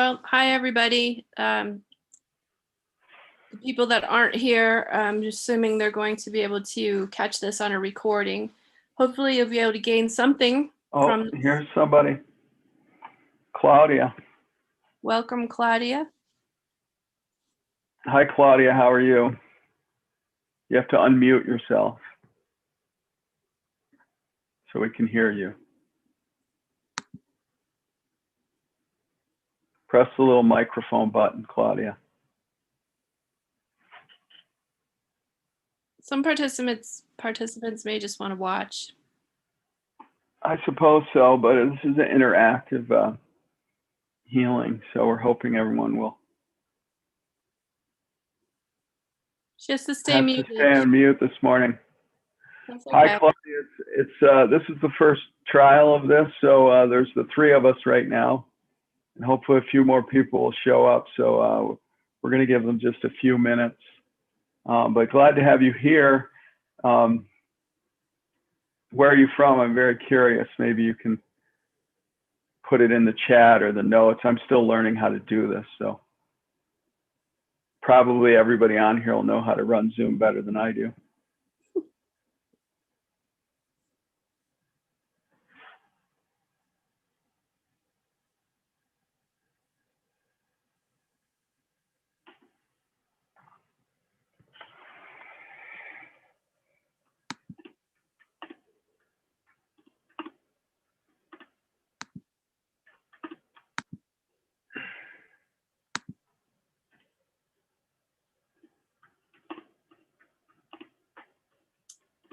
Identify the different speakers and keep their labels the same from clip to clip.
Speaker 1: Well, hi, everybody. The people that aren't here, I'm just assuming they're going to be able to catch this on a recording. Hopefully you'll be able to gain something from this.
Speaker 2: Here's somebody. Claudia.
Speaker 1: Welcome, Claudia.
Speaker 2: Hi, Claudia. How are you? You have to unmute yourself so we can hear you. Press the little microphone button, Claudia.
Speaker 1: Some participants may just want to watch.
Speaker 2: I suppose so, but this is an interactive healing, so we're hoping everyone will
Speaker 1: Just to stay muted.
Speaker 2: Stay on mute this morning.
Speaker 1: That's okay.
Speaker 2: Hi, Claudia. This is the first trial of this, so there's the three of us right now, and hopefully a few more people will show up. So we're going to give them just a few minutes. But glad to have you here. Where are you from? I'm very curious. Maybe you can put it in the chat or the notes. I'm still learning how to do this, so probably everybody on here will know how to run Zoom better than I do.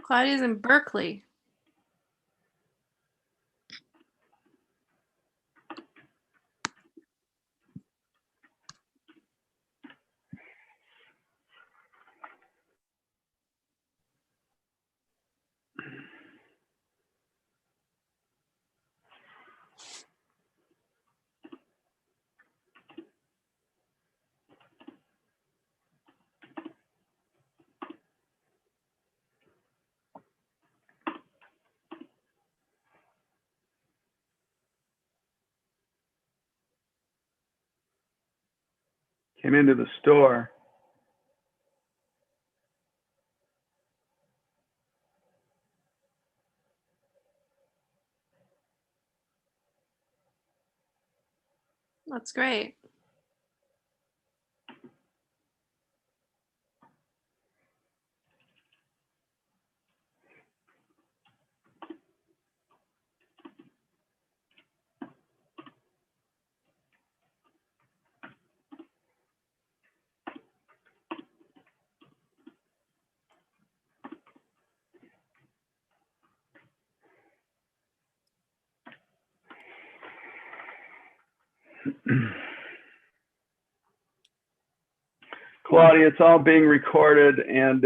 Speaker 1: Claudia's in Berkeley.
Speaker 2: Came into the store.
Speaker 1: That's great.
Speaker 2: Claudia, it's all being recorded, and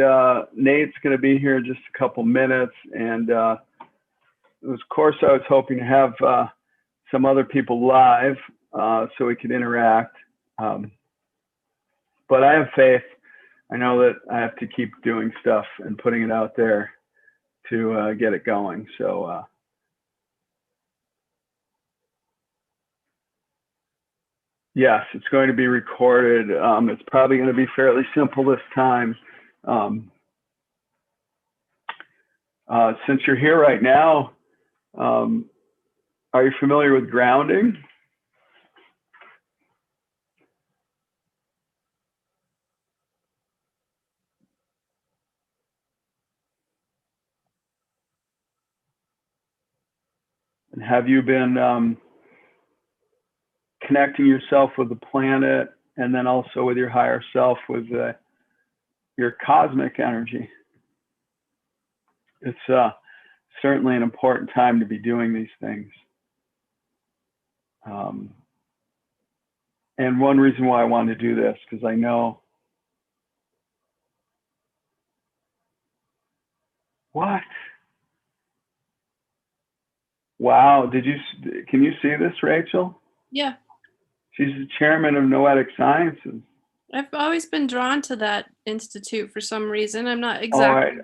Speaker 2: Nate's going to be here in just a couple minutes. And of course, I was hoping to have some other people live so we could interact. But I have faith. I know that I have to keep doing stuff and putting it out there to get it going. So yes, it's going to be recorded. It's probably going to be fairly simple this time. Since you're here right now, are you familiar with grounding? And have you been connecting yourself with the planet and then also with your higher self, with your cosmic energy? It's certainly an important time to be doing these things. And one reason why I wanted to do this, because I know. What? Wow, can you see this, Rachel?
Speaker 1: Yeah.
Speaker 2: She's the chairman of Noetic Sciences.
Speaker 1: I've always been drawn to that institute for some reason. I'm not exactly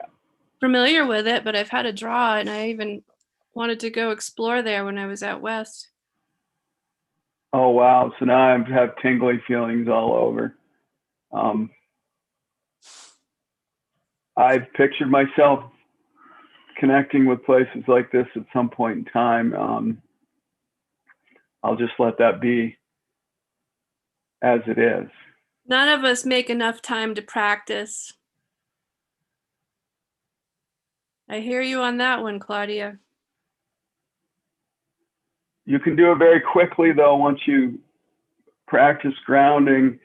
Speaker 1: familiar with it, but I've had a draw, and I even wanted to go explore there when I was out west.
Speaker 2: Oh, wow. So now I have tingly feelings all over. I've pictured myself connecting with places like this at some point in time. I'll just let that be as it is.
Speaker 1: None of us make enough time to practice. I hear you on that one, Claudia.
Speaker 2: You can do it very quickly, though, once you practice grounding.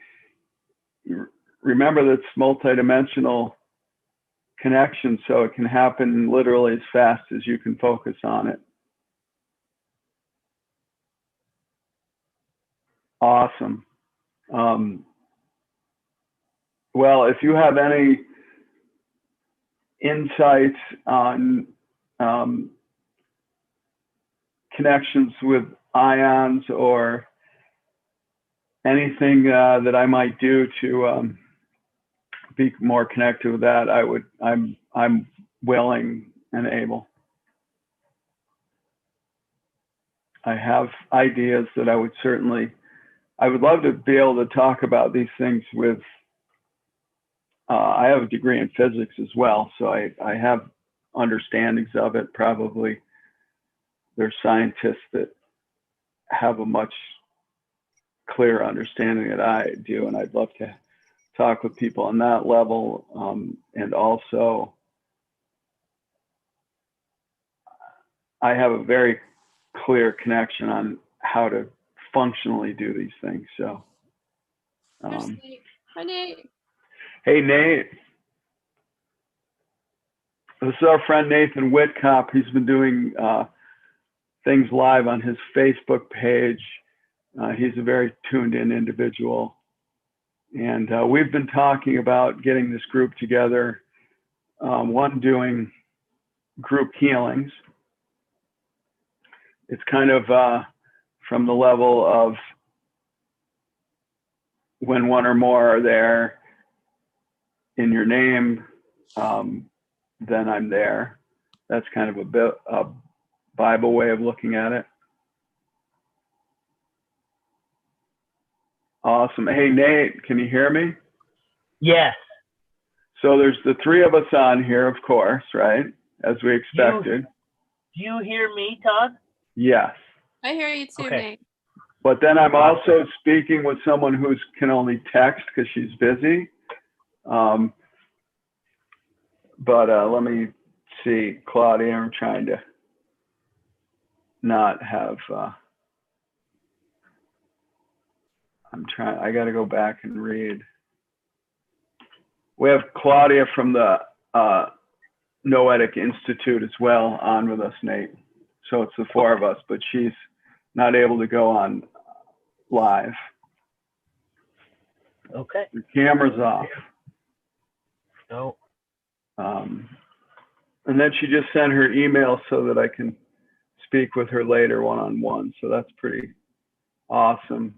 Speaker 2: Remember that it's multidimensional connection, so it can happen literally as fast as you can focus on it. Awesome. Well, if you have any insights on connections with ions or anything that I might do to be more connected with that, I'm willing and able. I have ideas that I would love to be able to talk about these things with, I have a degree in physics as well, so I have understandings of it. Probably there's scientists that have a much clearer understanding than I do, and I'd love to talk with people on that level. And also, I have a very clear connection on how to functionally do these things. So,
Speaker 1: Hi, Nate.
Speaker 2: Hey, Nate. This is our friend Nathan Whitcop. He's been doing things live on his Facebook page. He's a very tuned in individual. And we've been talking about getting this group together, one doing group healings. It's kind of from the level of when one or more are there in your name, then I'm there. That's kind of a bit a Bible way of looking at it. Awesome. Hey, Nate, can you hear me?
Speaker 3: Yes.
Speaker 2: So there's the three of us on here, of course, right? As we expected.
Speaker 3: Do you hear me, Todd?
Speaker 2: Yes.
Speaker 1: I hear you too,
Speaker 3: Okay.
Speaker 1: Nate.
Speaker 2: But then I'm also speaking with someone who can only text because she's busy. But let me see, Claudia, I'm trying to not have, I got to go back and read. We have Claudia from the Noetic Institute as well on with us, Nate. So it's the four of us, but she's not able to go on live.
Speaker 3: Okay.
Speaker 2: The camera's off.
Speaker 3: No.
Speaker 2: And then she just sent her email so that I can speak with her later one-on-one. So that's pretty awesome.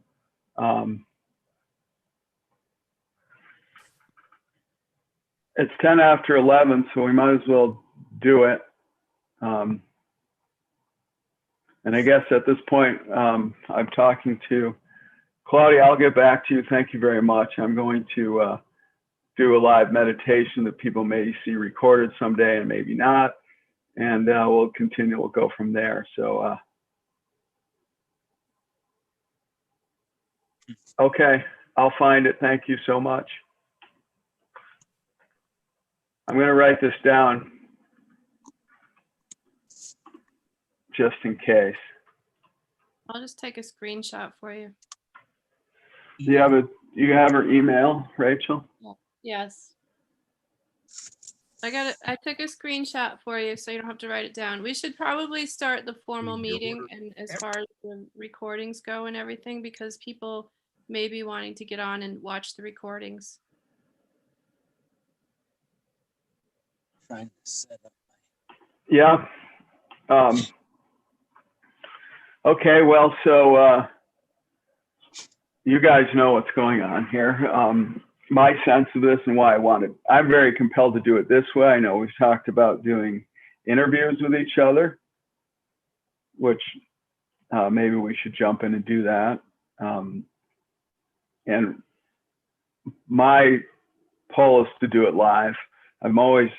Speaker 2: It's 10 after 11, so we might as well do it. And I guess at this point, I'm talking to Claudia. I'll get back to you. Thank you very much. I'm going to do a live meditation that people may see recorded someday and maybe not. And we'll continue. We'll go from there. So, okay, I'll find it. Thank you so much. I'm going to write this down just in case.
Speaker 1: I'll just take a screenshot for you.
Speaker 2: You have her email, Rachel?
Speaker 1: Yes. I took a screenshot for you so you don't have to write it down. We should probably start the formal meeting and as far as the recordings go and everything, because people may be wanting to get on and watch the recordings.
Speaker 4: Trying to set up
Speaker 2: Yeah. Okay, well, so you guys know what's going on here. My sense of this and why I'm very compelled to do it this way. I know we've talked about doing interviews with each other, which maybe we should jump in and do that. And my pull is to do it live. I'm always,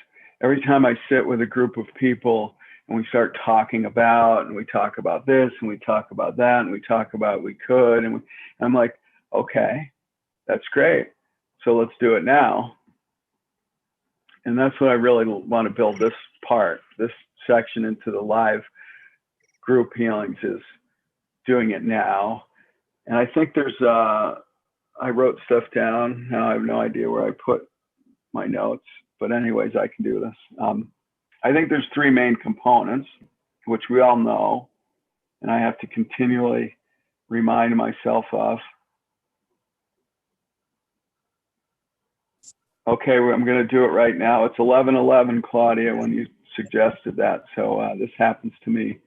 Speaker 2: every time I sit with a group of people and we start talking about, and we talk about this, and we talk about that, and we talk about we could, and I'm like, okay, that's great. So let's do it now. And that's what I really want to build this part, this section into the live group healings, is doing it now. And I think there's, I wrote stuff down. Now I have no idea where I put my notes, but anyways, I can do this. I think there's three main components, which we all know, and I have to continually remind myself of. Okay, I'm going to do it right now. It's 11:11, Claudia, when you suggested that. So this happens to me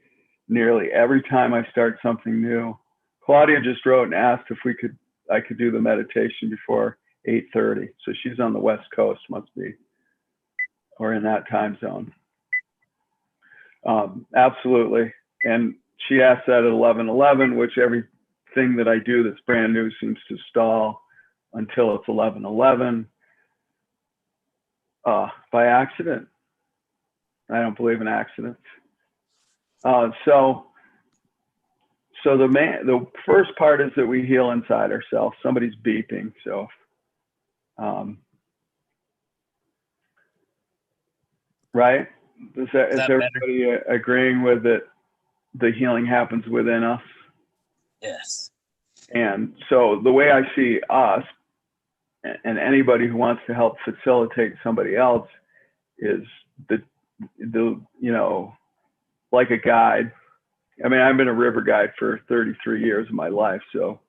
Speaker 2: nearly every time I start something new. Claudia just wrote and asked if I could do the meditation before 8:30. So she's on the West Coast, must be, or in that time zone. Absolutely. And she asked that at 11:11, which everything that I do that's brand new seems to stall until it's 11:11. By accident. I don't believe in accidents. So the first part is that we heal inside ourselves. Somebody's beeping, so right? Is everybody agreeing with it? The healing happens within us.
Speaker 4: Yes.
Speaker 2: And so the way I see us, and anybody who wants to help facilitate somebody else, is the like a guide. I mean, I've been a river guide for 33 years of my life, so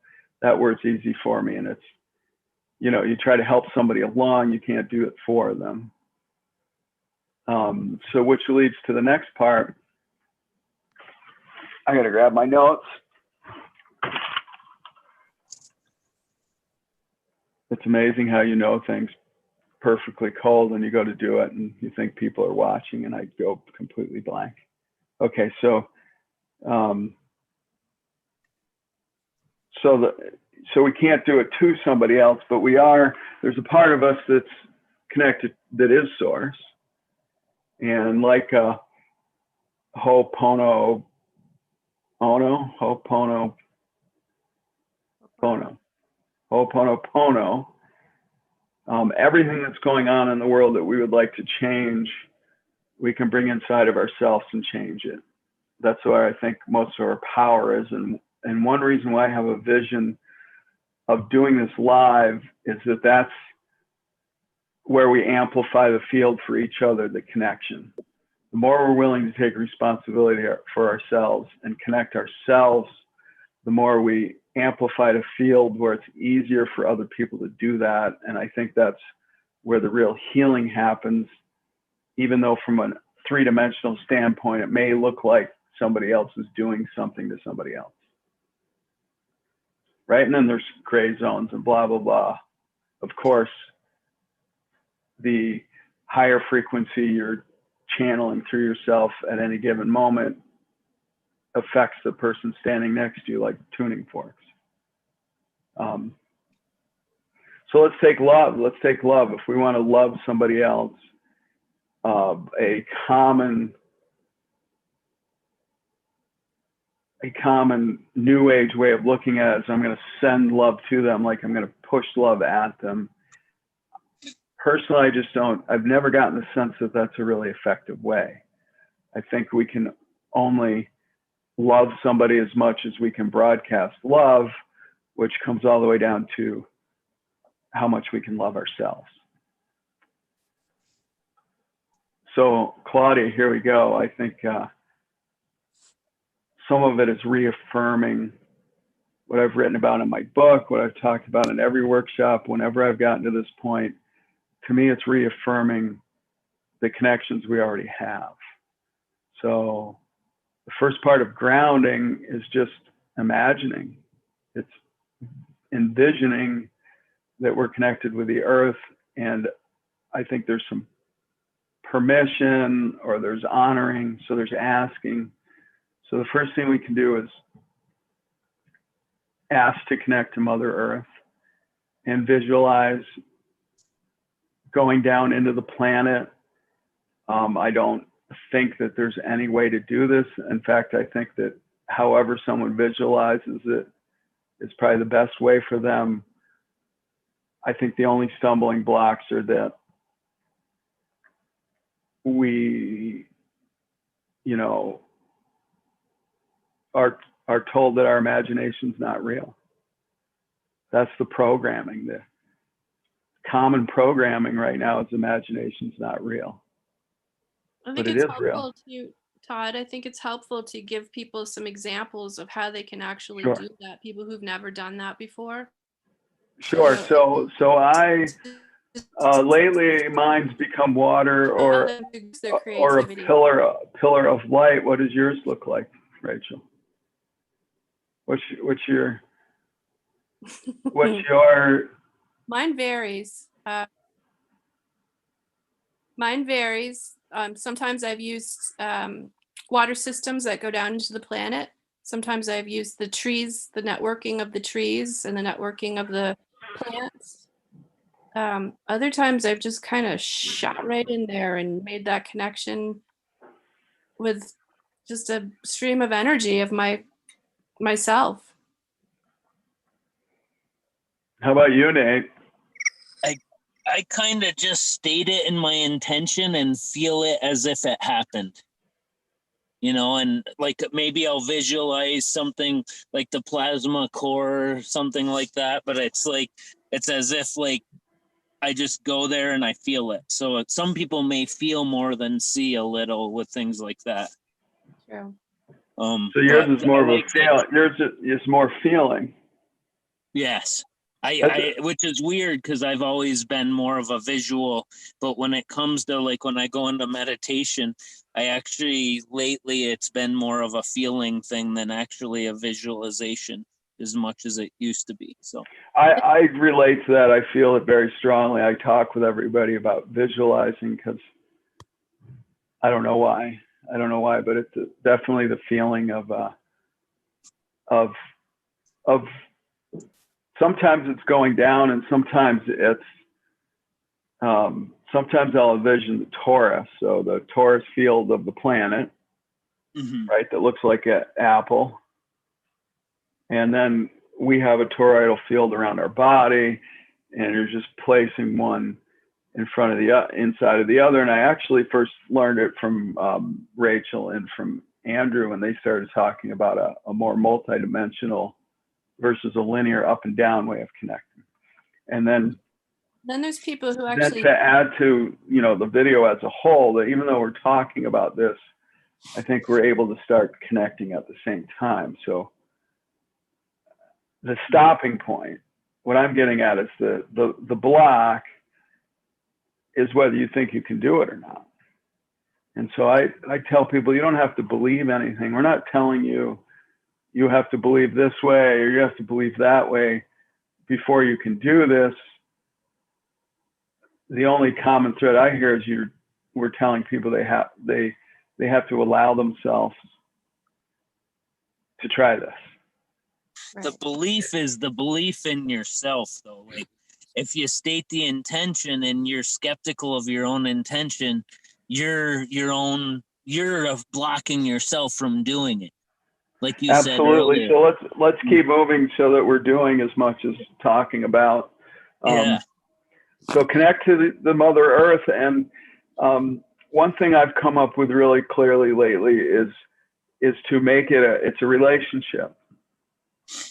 Speaker 2: that word's easy for me. And it's, you try to help somebody along, you can't do it for them. So which leads to the next part. I got to grab my notes. It's amazing how you know things perfectly cold and you go to do it and you think people are watching, and I go completely blank. Okay, so so we can't do it to somebody else, but there's a part of us that's connected, that is source. And like Ho'oponopono, everything that's going on in the world that we would like to change, we can bring inside of ourselves and change it. That's where I think most of our power is. And one reason why I have a vision of doing this live is that that's where we amplify the field for each other, the connection. The more we're willing to take responsibility for ourselves and connect ourselves, the more we amplify the field where it's easier for other people to do that. And I think that's where the real healing happens, even though from a three-dimensional standpoint, it may look like somebody else is doing something to somebody else. Right? And then there's gray zones and blah, blah, blah. Of course, the higher frequency you're channeling through yourself at any given moment affects the person standing next to you like tuning forks. So let's take love. Let's take love. If we want to love somebody else, a common new age way of looking at it is I'm going to send love to them, like I'm going to push love at them. Personally, I've never gotten the sense that that's a really effective way. I think we can only love somebody as much as we can broadcast love, which comes all the way down to how much we can love ourselves. So Claudia, here we go. I think some of it is reaffirming what I've written about in my book, what I've talked about in every workshop. Whenever I've gotten to this point, to me, it's reaffirming the connections we already have. So the first part of grounding is just imagining. It's envisioning that we're connected with the earth. And I think there's some permission, or there's honoring, so there's asking. So the first thing we can do is asked to connect to Mother Earth and visualize going down into the planet. I don't think that there's any way to do this. In fact, I think that however someone visualizes it is probably the best way for them. I think the only stumbling blocks are that we, are told that our imagination's not real. That's the programming. The common programming right now is imagination's not real.
Speaker 1: I
Speaker 2: But
Speaker 1: think
Speaker 2: it
Speaker 1: it's
Speaker 2: is real.
Speaker 1: helpful to, Todd, I think it's helpful to give people some examples of how they can actually
Speaker 2: Sure.
Speaker 1: do that, people who've never done that before.
Speaker 2: Sure.
Speaker 1: You know,
Speaker 2: So I lately mine's become water
Speaker 1: allow them to use their
Speaker 2: or a
Speaker 1: creativity.
Speaker 2: pillar of light. What does yours look like, Rachel? What's your
Speaker 1: Mine varies. Mine varies. Sometimes I've used water systems that go down into the planet. Sometimes I've used the trees, the networking of the trees and the networking of the plants. Other times I've just kind of shot right in there and made that connection with just a stream of energy of myself.
Speaker 2: How about you, Nate?
Speaker 4: I kind of just state it in my intention and feel it as if it happened. And like maybe I'll visualize something like the plasma core or something like that, but it's as if like I just go there and I feel it. So some people may feel more than see a little with things like that.
Speaker 1: True.
Speaker 2: So yours is more of a feel. Yours is more feeling.
Speaker 4: Yes. I which is weird because I've always been more of a visual, but when it comes to like when I go into meditation, I actually lately it's been more of a feeling thing than actually a visualization as much as it used to be. So
Speaker 2: I relate to that. I feel it very strongly. I talk with everybody about visualizing because I don't know why. But it's definitely the feeling of sometimes it's going down and sometimes it's sometimes I'll envision the torus, so the torus field of the planet, right, that looks like an apple, and then we have a toroidal field around our body, and you're just placing one in front of the inside of the other. And I actually first learned it from Rachel and from Andrew when they started talking about a more multidimensional versus a linear up and down way of connecting. And then
Speaker 1: there's people who actually
Speaker 2: to add to the video as a whole, that even though we're talking about this, I think we're able to start connecting at the same time. So the stopping point, what I'm getting at is the block is whether you think you can do it or not. And so I tell people, you don't have to believe anything. We're not telling you have to believe this way or you have to believe that way before you can do this. The only common thread I hear is we're telling people they have to allow themselves to try this.
Speaker 1: Right.
Speaker 4: The belief is the belief in yourself, though. Like if you state the intention and you're skeptical of your own intention, you're blocking yourself from doing it. Like you said
Speaker 2: Absolutely.
Speaker 4: earlier.
Speaker 2: So let's keep moving so that we're doing as much as talking about.
Speaker 4: Yeah.
Speaker 2: So connect to the Mother Earth. And one thing I've come up with really clearly lately is to make it's a relationship,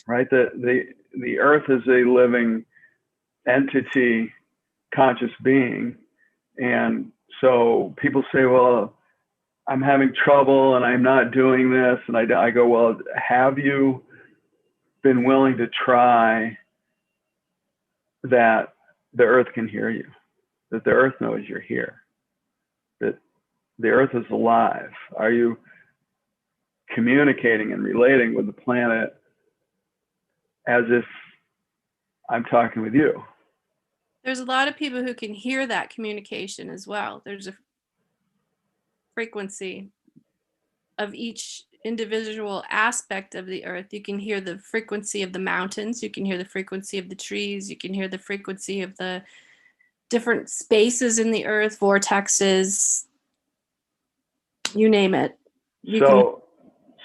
Speaker 2: right? The Earth is a living entity, conscious being. And so people say, well, I'm having trouble and I'm not doing this. And I go, well, have you been willing to try that the Earth can hear you, that the Earth knows you're here, that the Earth is alive? Are you communicating and relating with the planet as if I'm talking with you?
Speaker 1: There's a lot of people who can hear that communication as well. There's a frequency of each individual aspect of the earth. You can hear the frequency of the mountains, you can hear the frequency of the trees, you can hear the frequency of the different spaces in the earth, vortexes, you name it. You
Speaker 2: So,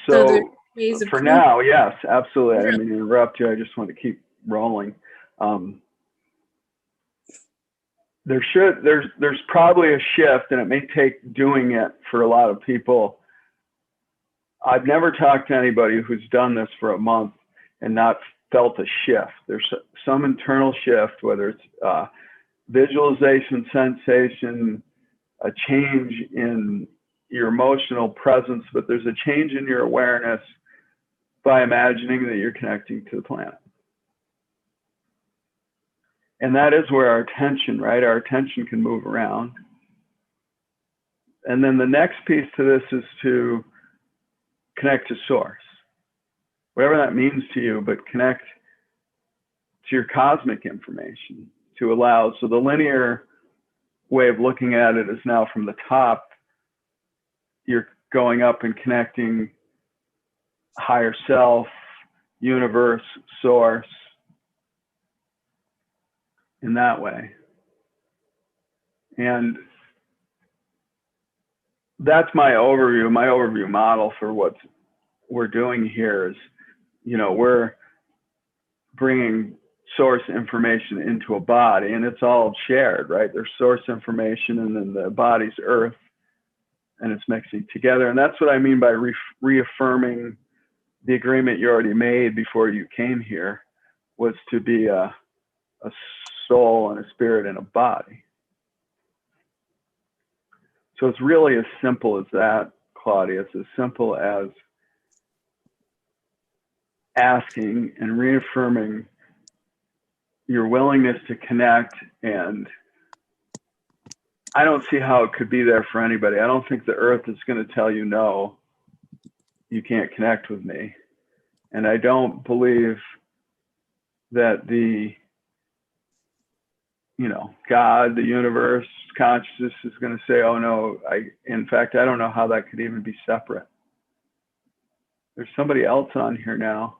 Speaker 1: there's
Speaker 2: so
Speaker 1: ways of
Speaker 2: for now, yes, absolutely. I
Speaker 1: Really?
Speaker 2: didn't mean to interrupt you. I just want to keep rolling. There's probably a shift, and it may take doing it for a lot of people. I've never talked to anybody who's done this for a month and not felt a shift. There's some internal shift, whether it's visualization, sensation, a change in your emotional presence, but there's a change in your awareness by imagining that you're connecting to the planet. And that is where our attention, right? Our attention can move around. And then the next piece to this is to connect to source, whatever that means to you, but connect to your cosmic information to allow. So the linear way of looking at it is now from the top, you're going up and connecting higher self, universe, source, in that way. And that's my overview model for what we're doing here is, we're bringing source information into a body, and it's all shared, right? There's source information, and then the body's earth, and it's mixing together. And that's what I mean by reaffirming the agreement you already made before you came here, was to be a soul and a spirit in a body. So it's really as simple as that, Claudia. It's as simple as asking and reaffirming your willingness to connect. And I don't see how it could be there for anybody. I don't think the earth is going to tell you, no, you can't connect with me. And I don't believe that the, God, the universe, consciousness is going to say, oh no, in fact, I don't know how that could even be separate. There's somebody else on here now.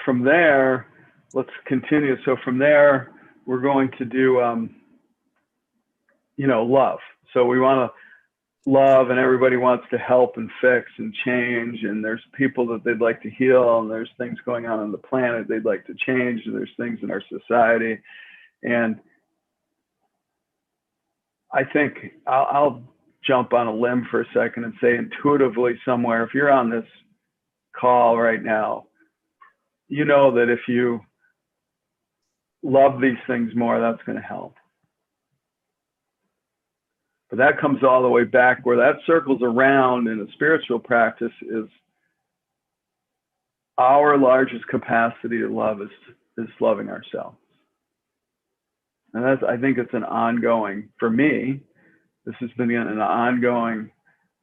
Speaker 2: From there, let's continue. So from there, we're going to do, love. So we want to love, and everybody wants to help and fix and change. And there's people that they'd like to heal, and there's things going on the planet they'd like to change, and there's things in our society. And I think I'll jump on a limb for a second and say intuitively somewhere, if you're on this call right now, you know that if you love these things more, that's going to help. But that comes all the way back where that circles around in a spiritual practice is our largest capacity to love is loving ourselves. And I think it's an ongoing, for me, this has been an ongoing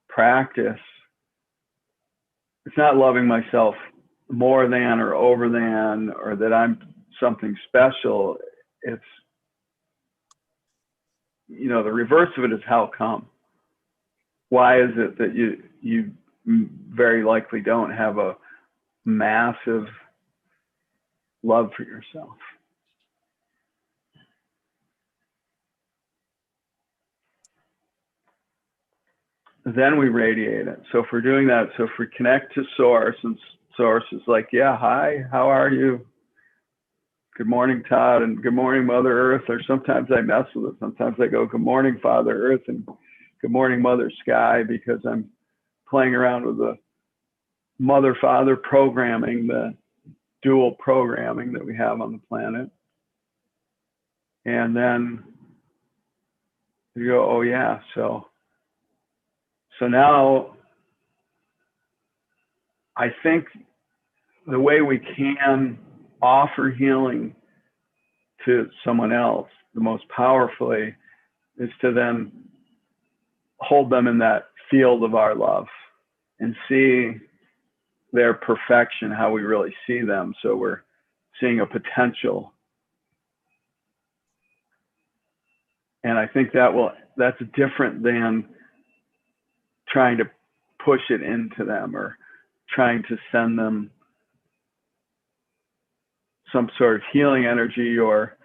Speaker 2: practice. It's not loving myself more than or over than, or that I'm something special. It's, the reverse of it is how come. Why is it that you very likely don't have a massive love for yourself? Then we radiate it. So if we're doing that, so if we connect to source, and source is like, yeah, hi, how are you? Good morning, Todd, and good morning, Mother Earth. Or sometimes I mess with it. Sometimes I go, good morning, Father Earth, and good morning, Mother Sky, because I'm playing around with the mother-father programming, the dual programming that we have on the planet. And then you go, oh yeah, so now I think the way we can offer healing to someone else the most powerfully is to then hold them in that field of our love and see their perfection, how we really see them. So we're seeing a potential. And I think that will that's different than trying to push it into them or trying to send them some sort of healing energy, or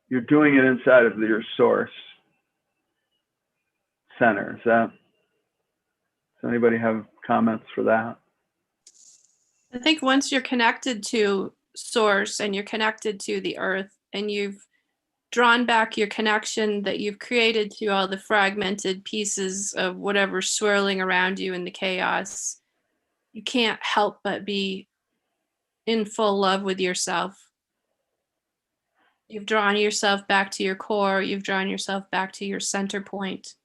Speaker 2: you're doing it inside of your source center. Does anybody have comments for that?
Speaker 1: I think once you're connected to source and you're connected to the earth and you've drawn back your connection that you've created to all the fragmented pieces of whatever's swirling around you in the chaos, you can't help but be in full love with yourself. You've drawn yourself back to your core, you've drawn yourself back to your center point,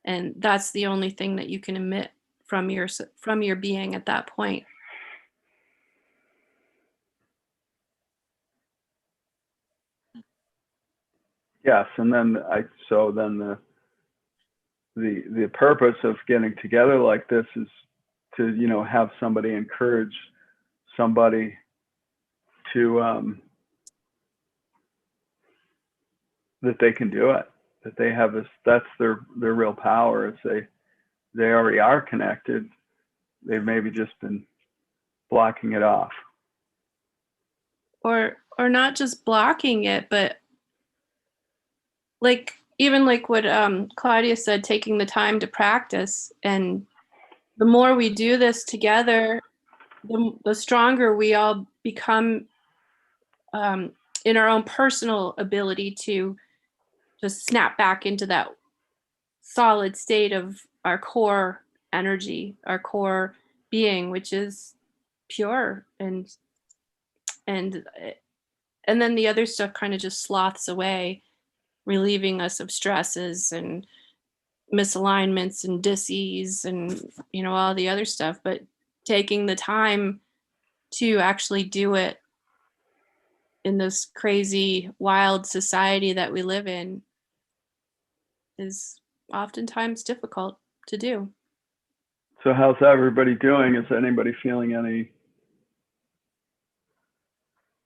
Speaker 1: and that's the only thing that you can emit from your being at that point.
Speaker 2: Yes, and then the purpose of getting together like this is to, you know, have somebody encourage somebody to that they can do it, that they have this, that's their real power, is they already are connected. They've maybe just been blocking it off.
Speaker 1: Or not just blocking it, but like even like what Claudia said, taking the time to practice. And the more we do this together, the stronger we all become in our own personal ability to just snap back into that solid state of our core energy, our core being, which is pure. And then the other stuff kind of just sloths away, relieving us of stresses and misalignments and dis-ease and, you know, all the other stuff. But taking the time to actually do it in this crazy, wild society that we live in is oftentimes difficult to do.
Speaker 2: So how's everybody doing? Is anybody feeling any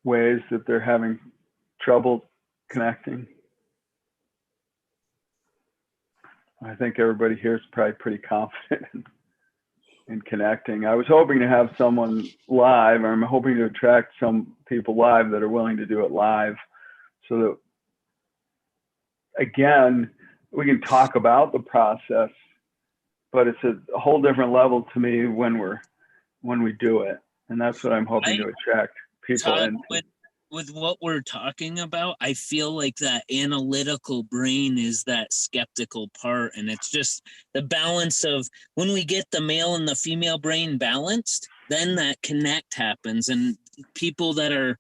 Speaker 2: ways that they're having trouble connecting? I think everybody here is probably pretty confident in connecting. I was hoping to have someone live, or I'm hoping to attract some people live that are willing to do it live, so that, again, we can talk about the process, but it's a whole different level to me when we do it. And that's what I'm hoping to attract people
Speaker 4: Todd,
Speaker 2: into.
Speaker 4: With what we're talking about, I feel like that analytical brain is that skeptical part. And it's just the balance of when we get the male and the female brain balanced, then that connect happens. And people they're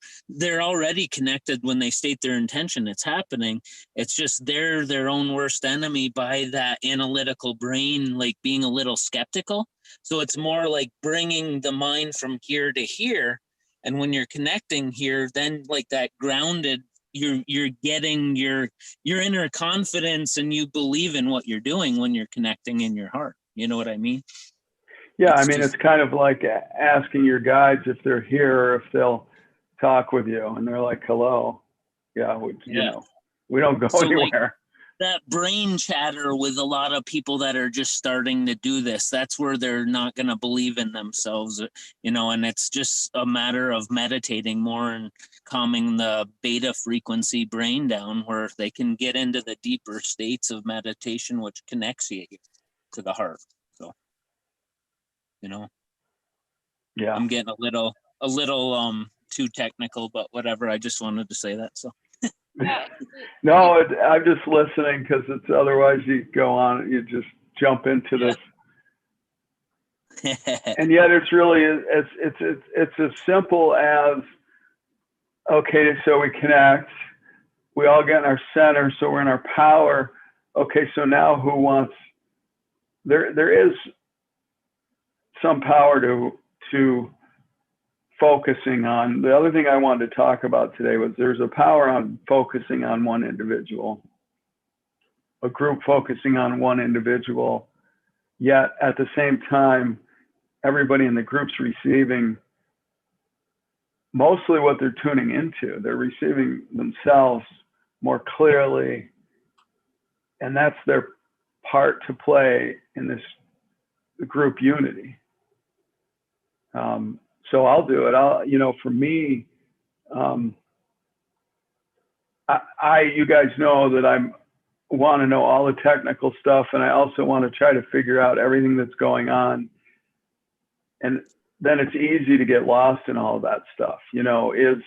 Speaker 4: already connected when they state their intention, it's happening. It's just they're their own worst enemy by that analytical brain, like being a little skeptical. So it's more like bringing the mind from here to here. And when you're connecting here, then like that grounded, you're getting your inner confidence, and you believe in what you're doing when you're connecting in your heart. You know what I mean?
Speaker 2: Yeah, I mean, it's kind of like asking your guides if they're here or if they'll talk with you, and they're like, "Hello." Yeah, you know, we don't go anywhere. Like,
Speaker 4: that brain chatter with a lot of people that are just starting to do this, that's where they're not going to believe in themselves, you know, and it's just a matter of meditating more and calming the beta frequency brain down, where they can get into the deeper states of meditation, which connects you to the heart. So, you know,
Speaker 2: yeah,
Speaker 4: I'm getting a little too technical, but whatever. I just wanted to say that. So.
Speaker 2: No, I'm just listening, because it's otherwise you go on, you just jump into this, and yet it's really it's as simple as, okay, so we connect, we all get in our center, so we're in our power. Okay, so now who wants? There is some power to focusing on. The other thing I wanted to talk about today was there's a power on focusing on one individual, a group focusing on one individual, yet at the same time, everybody in the group's receiving mostly what they're tuning into. They're receiving themselves more clearly and that's their part to play in this group unity. So I'll do it. For me, you guys know that I want to know all the technical stuff, and I also want to try to figure out everything that's going on. And then it's easy to get lost in all of that stuff. Is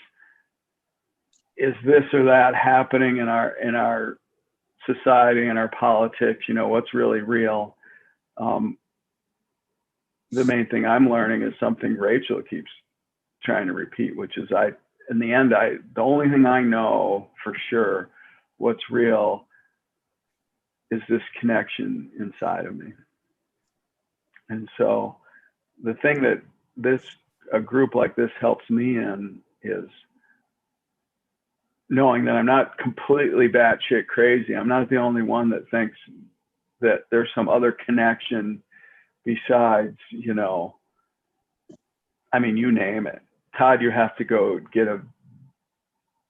Speaker 2: this or that happening in our society, in our politics? What's really real? The main thing I'm learning is something Rachel keeps trying to repeat, which is in the end, the only thing I know for sure what's real is this connection inside of me. And so the thing that a group like this helps me in is knowing that I'm not completely batshit crazy. I'm not the only one that thinks that there's some other connection besides, you name it. Todd, you have to go get a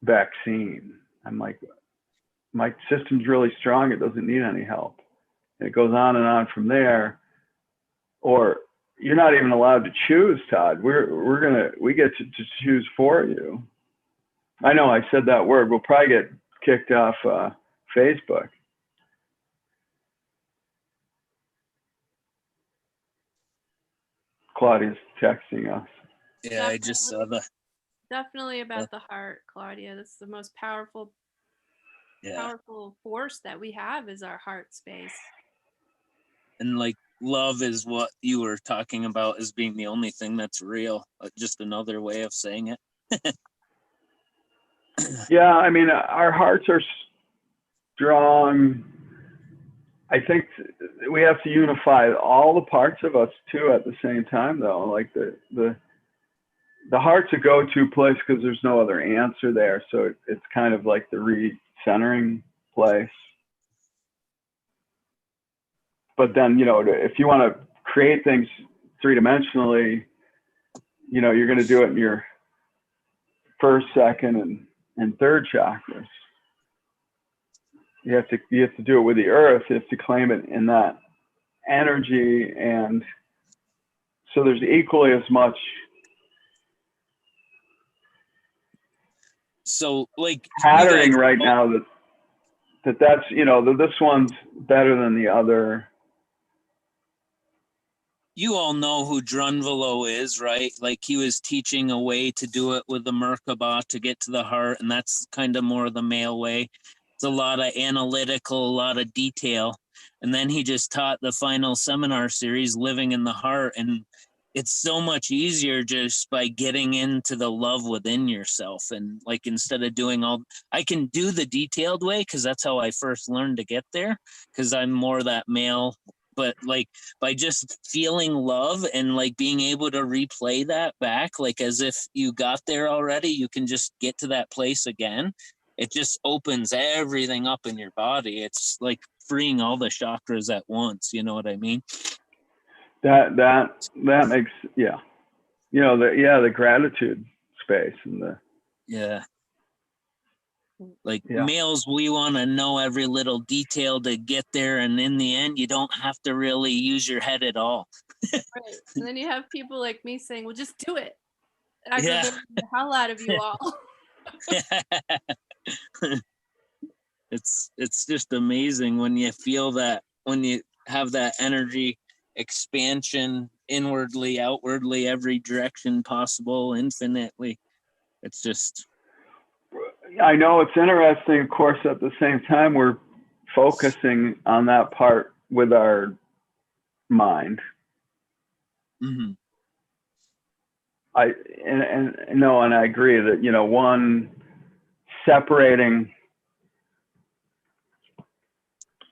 Speaker 2: vaccine. I'm like, my system's really strong. It doesn't need any help. And it goes on from there. Or you're not even allowed to choose, Todd. We get to choose for you. I know I said that word. We'll probably get kicked off Facebook. Claudia's texting us.
Speaker 4: Yeah, I just saw that.
Speaker 1: Definitely about the heart, Claudia. That's the most powerful force that we have is our heart space.
Speaker 4: And like love is what you were talking about as being the only thing that's real. Just another way of saying it.
Speaker 2: Yeah, our hearts are strong. I think we have to unify all the parts of us too at the same time, though. Like the heart's a go-to place because there's no other answer there. So it's kind of like the recentering place. But then, if you want to create things three-dimensionally, you're going to do it in your first, second, and third chakras. You have to do it with the earth. You have to claim it in that energy, and so there's equally as much.
Speaker 4: So like
Speaker 2: patterning right now that's that this one's better than the other.
Speaker 4: You all know who Drunvalo is, right? Like he was teaching a way to do it with the Merkaba to get to the heart, and that's kind of more the male way. It's a lot of analytical, a lot of detail. And then he just taught the final seminar series, Living in the Heart. And it's so much easier just by getting into the love within yourself. And like, instead of doing I can do the detailed way because that's how I first learned to get there, because I'm more that male. But like by just feeling love and like being able to replay that back, like as if you got there already, you can just get to that place again. It just opens everything up in your body. It's like freeing all the chakras at once. You know what I mean?
Speaker 2: That makes, the gratitude space and
Speaker 4: males, we want to know every little detail to get there, and in the end you don't have to really use your head at all.
Speaker 1: Right. And then you have people like me saying, well, just do it. Aggravating the hell out of you all.
Speaker 4: It's just amazing when you feel that, when you have that energy expansion inwardly, outwardly, every direction possible, infinitely. It's just,
Speaker 2: I know it's interesting. Of course, at the same time, we're focusing on that part with our mind.
Speaker 4: Mm-hmm.
Speaker 2: And I agree that, one separating,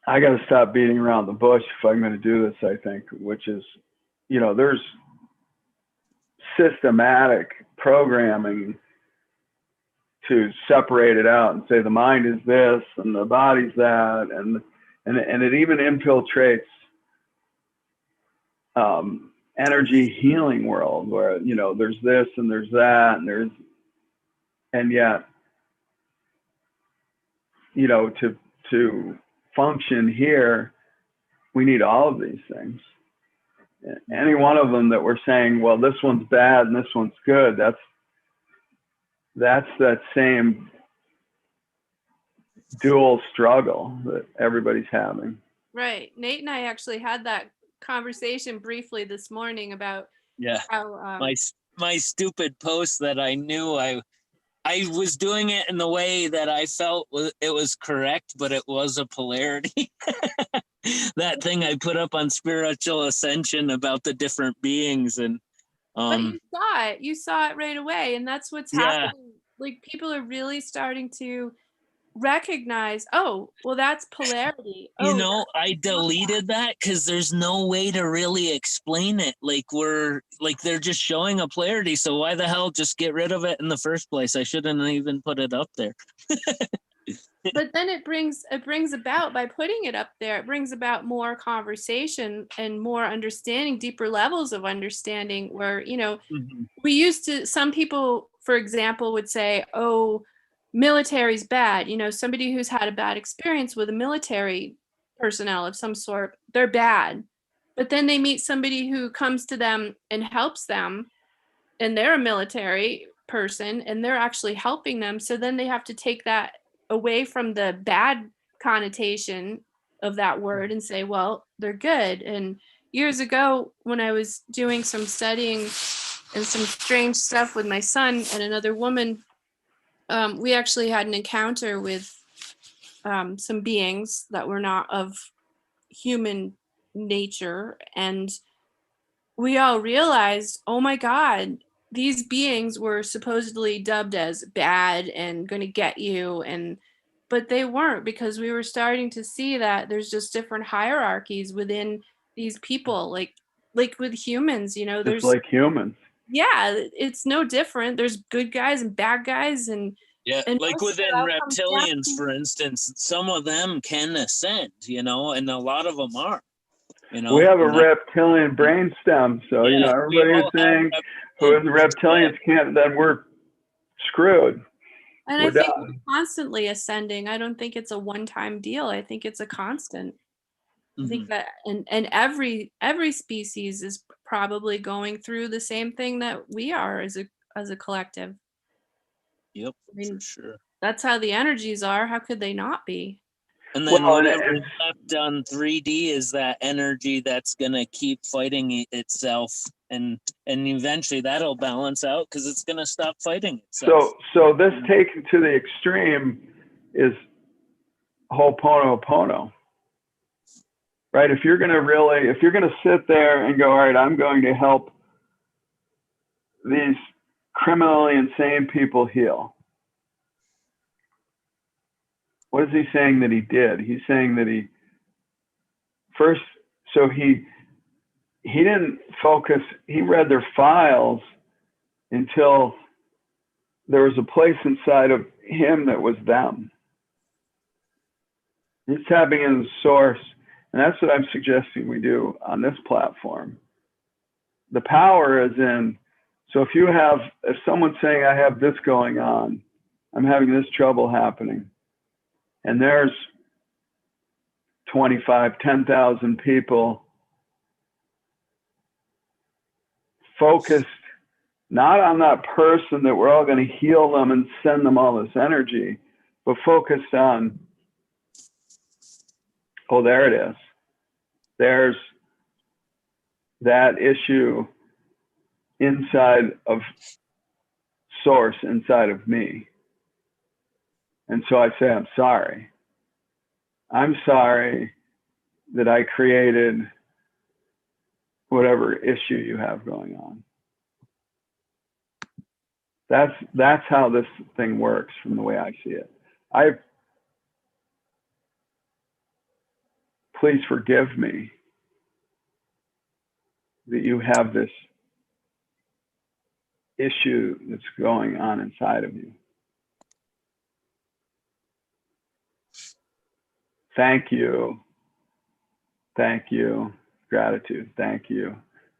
Speaker 2: I got to stop beating around the bush if I'm going to do this, I think, which is, there's systematic programming to separate it out and say the mind is this and the body's that, and it even infiltrates energy healing world where there's this and there's that and yet to function here, we need all of these things. Any one of them that we're saying, well, this one's bad and this one's good, that's that same dual struggle that everybody's having.
Speaker 1: Right. Nate and I actually had that conversation briefly this morning about
Speaker 4: Yeah.
Speaker 1: how
Speaker 4: My stupid post that I knew I was doing it in the way that I felt it was correct, but it was a polarity. That thing I put up on spiritual ascension about the different beings, and
Speaker 1: but you saw it right away, and that's what's
Speaker 4: yeah,
Speaker 1: happening. Like, people are really starting to recognize, oh, well, that's polarity.
Speaker 4: you
Speaker 1: Oh,
Speaker 4: know, I deleted that because there's no way to really explain it. Like they're just showing a polarity, so why the hell just get rid of it in the first place? I shouldn't even put it up there.
Speaker 1: but then it brings about, by putting it up there, it brings about more conversation and more understanding, deeper levels of understanding, where, we used to, some people, for example, would say, oh, military's bad. Somebody who's had a bad experience with a military personnel of some sort, they're bad. But then they meet somebody who comes to them and helps them, and they're a military person and they're actually helping them. So then they have to take that away from the bad connotation of that word and say, well, they're good. And years ago, when I was doing some studying and some strange stuff with my son and another woman, we actually had an encounter with some beings that were not of human nature. And we all realized, oh my God, these beings were supposedly dubbed as bad and going to get you. But they weren't, because we were starting to see that there's just different hierarchies within these people, like with humans,
Speaker 2: It's
Speaker 1: there's,
Speaker 2: like humans.
Speaker 1: yeah, it's no different. There's good guys and bad guys, and
Speaker 4: Yeah, like
Speaker 1: most of it
Speaker 4: within
Speaker 1: all comes down
Speaker 4: reptilians,
Speaker 1: to-
Speaker 4: for instance, some of them can ascend, and a lot of them are,
Speaker 2: We have a
Speaker 4: and that-
Speaker 2: reptilian brainstem, so
Speaker 4: Yeah, we
Speaker 2: everybody
Speaker 4: all
Speaker 2: who's saying
Speaker 4: have
Speaker 2: who is reptilians can't, then we're screwed.
Speaker 1: and
Speaker 2: We're
Speaker 1: I think
Speaker 2: done.
Speaker 1: we're constantly ascending. I don't think it's a one-time deal. I think it's a constant. I think that, and every species is probably going through the same thing that we are as a collective.
Speaker 4: Yep,
Speaker 1: I mean,
Speaker 4: for sure.
Speaker 1: that's how the energies are. How could they not be?
Speaker 4: And then
Speaker 2: Well, and
Speaker 4: whatever's left on 3D is that energy that's gonna keep fighting itself, and eventually that'll balance out because it's gonna stop fighting itself.
Speaker 2: So this taken to the extreme is Ho'oponopono, right? If you're gonna sit there and go, all right, I'm going to help these criminally insane people heal. What is he saying that he did? He's saying that he didn't focus, he read their files until there was a place inside of him that was them. He's tapping into the source, and that's what I'm suggesting we do on this platform. The power is in, so if someone's saying, I have this going on, I'm having this trouble happening, and there's 10,000 people focused not on that person that we're all going to heal them and send them all this energy, but focused on, oh, there it is. There's that issue inside of source, inside of me. And so I say, I'm sorry. I'm sorry that I created whatever issue you have going on. That's how this thing works from the way I see it. Please forgive me that you have this issue that's going on inside of you. Thank you. Thank you. Gratitude. Thank you.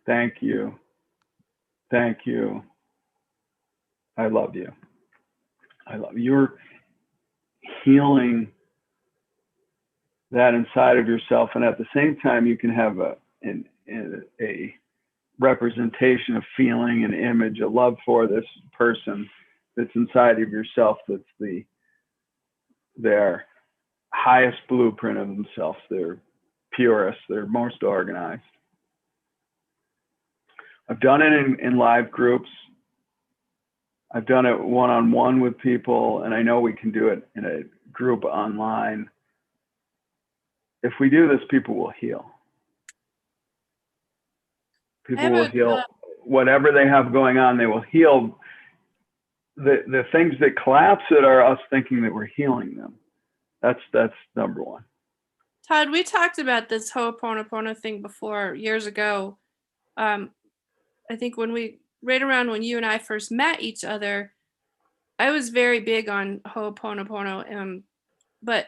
Speaker 2: Thank you. Thank you. I love you. I love you. You're healing that inside of yourself, and at the same time you can have a representation of feeling, an image, a love for this person that's inside of yourself, that's their highest blueprint of themselves, their purest, their most organized. I've done it in live groups. I've done it one-on-one with people, and I know we can do it in a group online. If we do this, people will heal. People will heal whatever they have going on. They will heal. The things that collapse it are us thinking that we're healing them. That's number one.
Speaker 1: Todd, we talked about this Ho'oponopono thing before years ago. I think right around when you and I first met each other, I was very big on Ho'oponopono, but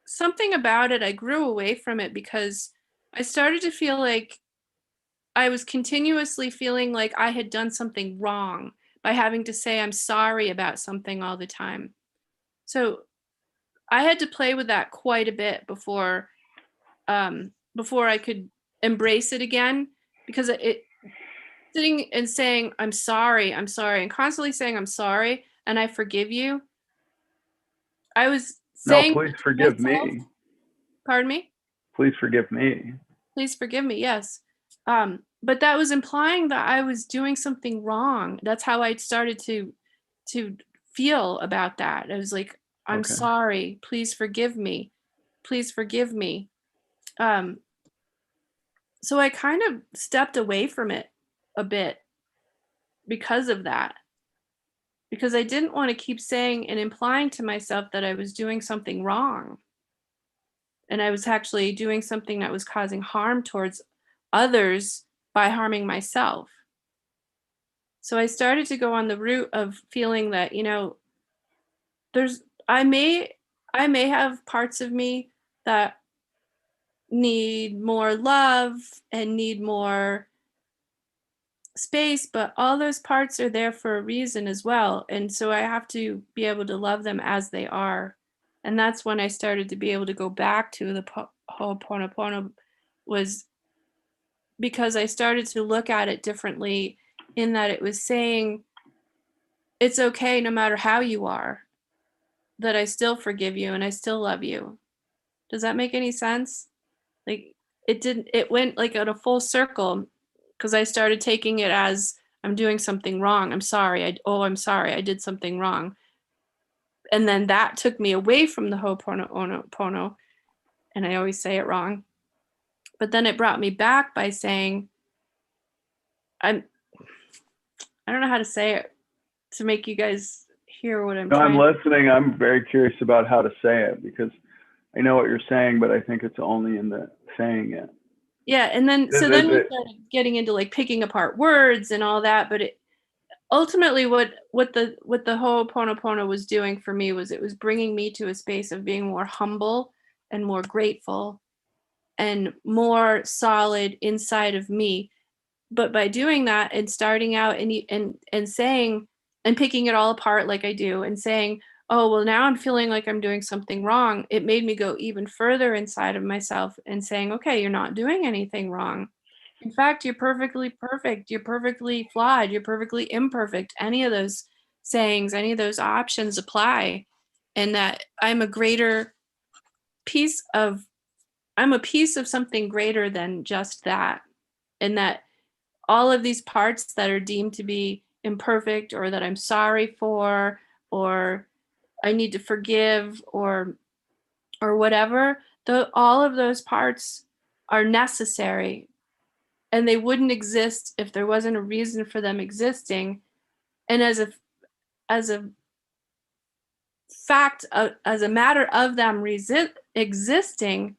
Speaker 1: something about it, I grew away from it because I started to feel like I was continuously feeling like I had done something wrong by having to say I'm sorry about something all the time. So I had to play with that quite a bit before I could embrace it again, because it sitting and saying I'm sorry, and constantly saying I'm sorry and I forgive you. I was saying,
Speaker 2: no, please forgive
Speaker 1: myself,
Speaker 2: me.
Speaker 1: Pardon me?
Speaker 2: Please forgive me.
Speaker 1: Please forgive me. Yes. But that was implying that I was doing something wrong. That's how I started to feel about that. I was like, I'm
Speaker 2: Okay.
Speaker 1: sorry. Please forgive me. Please forgive me. So I kind of stepped away from it a bit because of that. Because I didn't want to keep saying and implying to myself that I was doing something wrong. And I was actually doing something that was causing harm towards others by harming myself. So I started to go on the route of feeling that, I may have parts of me that need more love and need more space, but all those parts are there for a reason as well. And so I have to be able to love them as they are. And that's when I started to be able to go back to the Ho'oponopono, was because I started to look at it differently, in that it was saying it's okay no matter how you are, that I still forgive you and I still love you. Does that make any sense? Like it went like at a full circle, because I started taking it as I'm doing something wrong. I'm sorry. I'm sorry. I did something wrong. And then that took me away from the Ho'oponopono, and I always say it wrong. But then it brought me back by saying, I don't know how to say it to make you guys hear what I'm
Speaker 2: No, I'm
Speaker 1: trying.
Speaker 2: listening. I'm very curious about how to say it, because I know what you're saying, but I think it's only in the saying it.
Speaker 1: Yeah, and then we started getting into like picking apart words and all that, but it ultimately what the Ho'oponopono was doing for me was it was bringing me to a space of being more humble and more grateful and more solid inside of me. But by doing that and starting out and saying and picking it all apart like I do and saying, oh, well, now I'm feeling like I'm doing something wrong, it made me go even further inside of myself and saying, okay, you're not doing anything wrong. In fact, you're perfectly perfect. You're perfectly flawed. You're perfectly imperfect. Any of those sayings, any of those options apply. And that I'm a piece of something greater than just that. And that all of these parts that are deemed to be imperfect, or that I'm sorry for, or I need to forgive, or whatever, all of those parts are necessary, and they wouldn't exist if there wasn't a reason for them existing. And as a fact, as a matter of them existing,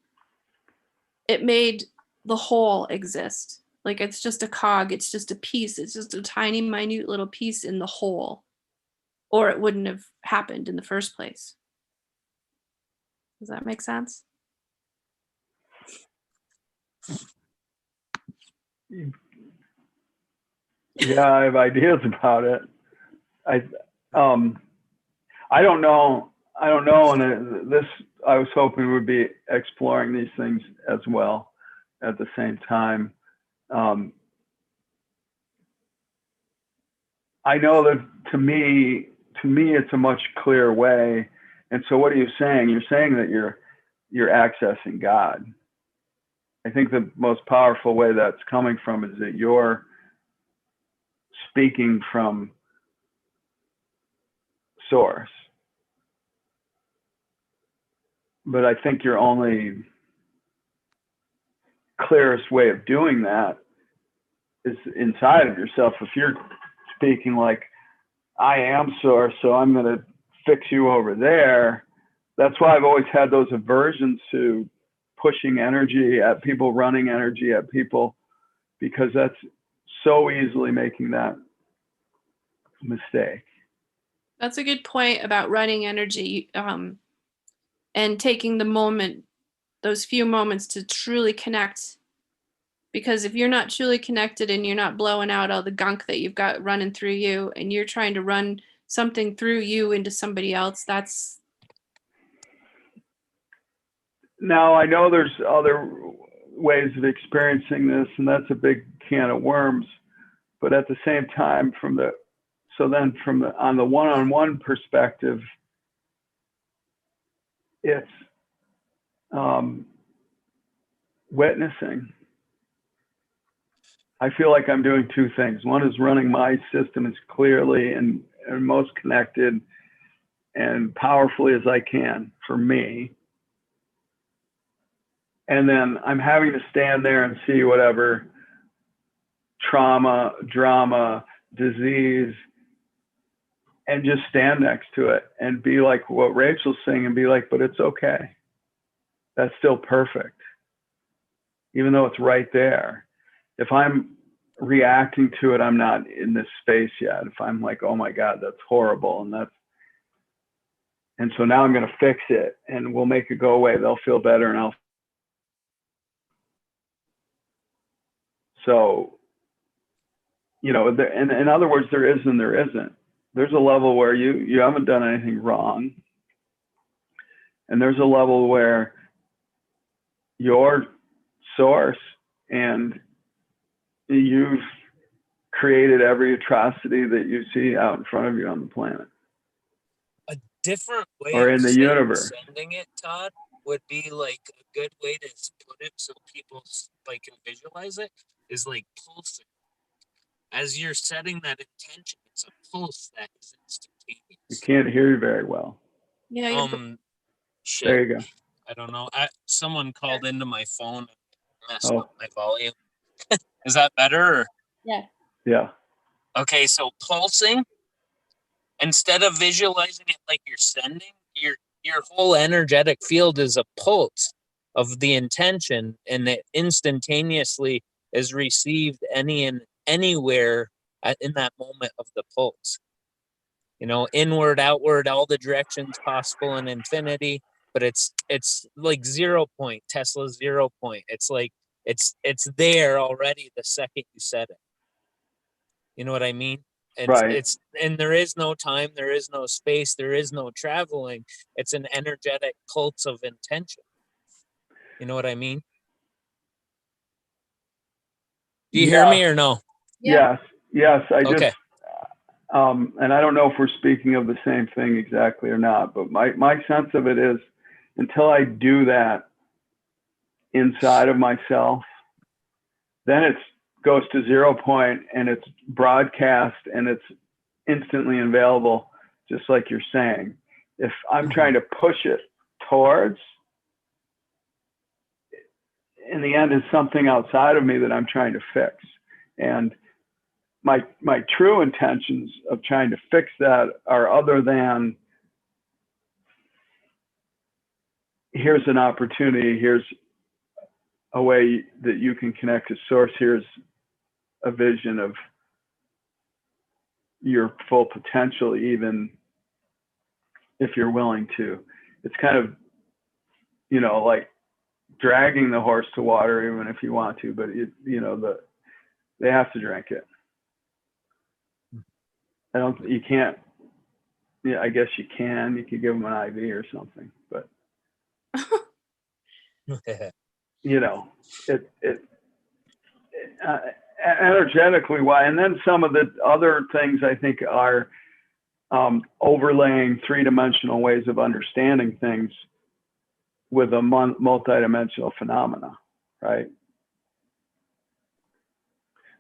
Speaker 1: it made the whole exist. Like it's just a cog, it's just a piece, it's just a tiny, minute little piece in the whole, or it wouldn't have happened in the first place. Does that make sense?
Speaker 2: Yeah, I have ideas about it. I don't know, and this I was hoping we'd be exploring these things as well at the same time. I know that to me, it's a much clearer way. And so what are you saying? You're saying that you're accessing God. I think the most powerful way that's coming from is that you're speaking from source. But I think your only clearest way of doing that is inside of yourself. If you're speaking like, I am source, so I'm going to fix you over there. That's why I've always had those aversions to pushing energy at people, running energy at people, because that's so easily making that mistake.
Speaker 1: That's a good point about running energy, and taking the moment, those few moments to truly connect. Because if you're not truly connected and you're not blowing out all the gunk that you've got running through you, and you're trying to run something through you into somebody else, that's.
Speaker 2: Now, I know there's other ways of experiencing this, and that's a big can of worms. But at the same time, on the one-on-one perspective, it's witnessing. I feel like I'm doing two things. One is running my system as clearly and most connected and powerfully as I can for me. And then I'm having to stand there and see whatever trauma, drama, disease, and just stand next to it and be like what Rachel's saying and be like, but it's okay. That's still perfect. Even though it's right there. If I'm reacting to it, I'm not in this space yet. If I'm like, oh my God, that's horrible. And so now I'm going to fix it and we'll make it go away. They'll feel better and so, in other words, there is and there isn't. There's a level where you haven't done anything wrong. And there's a level where your source and you've created every atrocity that you see out in front of you on the planet.
Speaker 4: A different way
Speaker 2: or in the universe.
Speaker 4: Sending it, Todd, would be like a good way to put it so people like can visualize it is like pulsing. As you're setting that intention, it's a pulse that is instantaneous.
Speaker 2: You can't hear you very well.
Speaker 1: Yeah.
Speaker 4: Shit.
Speaker 2: There you go.
Speaker 4: I don't know. Someone called into my phone and messed
Speaker 2: Oh.
Speaker 4: up my volume. Is that better? Or?
Speaker 2: Yeah.
Speaker 4: Okay, so pulsing, instead of visualizing it like you're sending, your whole energetic field is a pulse of the intention, and it instantaneously is received anywhere in that moment of the pulse. Inward, outward, all the directions possible in infinity, but it's like 0 point, Tesla's 0 point. It's like it's there already the second you said it. You know what I mean? And there is no time, there is no space, there is no traveling. It's an energetic pulse of intention. You know what I mean? Do you hear me or no?
Speaker 2: Yes. I
Speaker 4: Okay.
Speaker 2: just, and I don't know if we're speaking of the same thing exactly or not, but my sense of it is until I do that inside of myself, then it goes to 0 point and it's broadcast and it's instantly available, just like you're saying. If I'm trying to push it towards, in the end, it's something outside of me that I'm trying to fix. And my true intentions of trying to fix that are other than here's an opportunity, here's a way that you can connect to source, here's a vision of your full potential, even if you're willing to. It's kind of, like dragging the horse to water, even if you want to, but they have to drink it. You can't, I guess you could give them an IV or something, but You know, uh, energetically why. And then some of the other things I think are overlaying three-dimensional ways of understanding things with a multidimensional phenomena, right?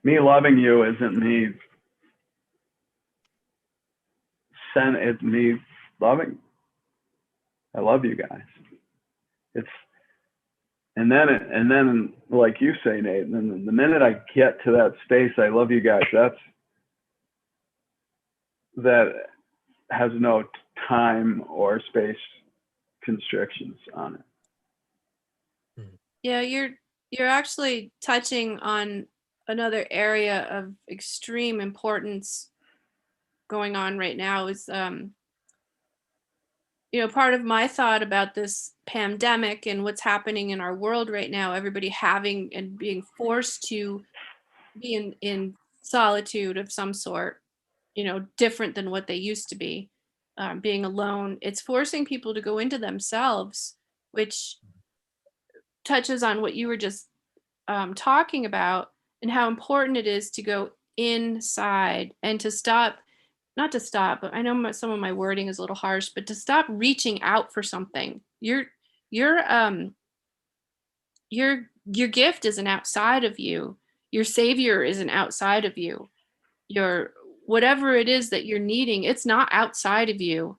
Speaker 2: Me loving you isn't me it's me loving. I love you guys. It's and then like you say, Nate, and then the minute I get to that space, I love you guys, that has no time or space constrictions on it.
Speaker 1: Yeah, you're actually touching on another area of extreme importance going on right now is part of my thought about this pandemic and what's happening in our world right now, everybody having and being forced to be in solitude of some sort, different than what they used to be, being alone. It's forcing people to go into themselves, which touches on what you were just talking about and how important it is to go inside and to stop, not to stop, but I know some of my wording is a little harsh, but to stop reaching out for something. Your your gift isn't outside of you. Your savior isn't outside of you. Your whatever it is that you're needing, it's not outside of you.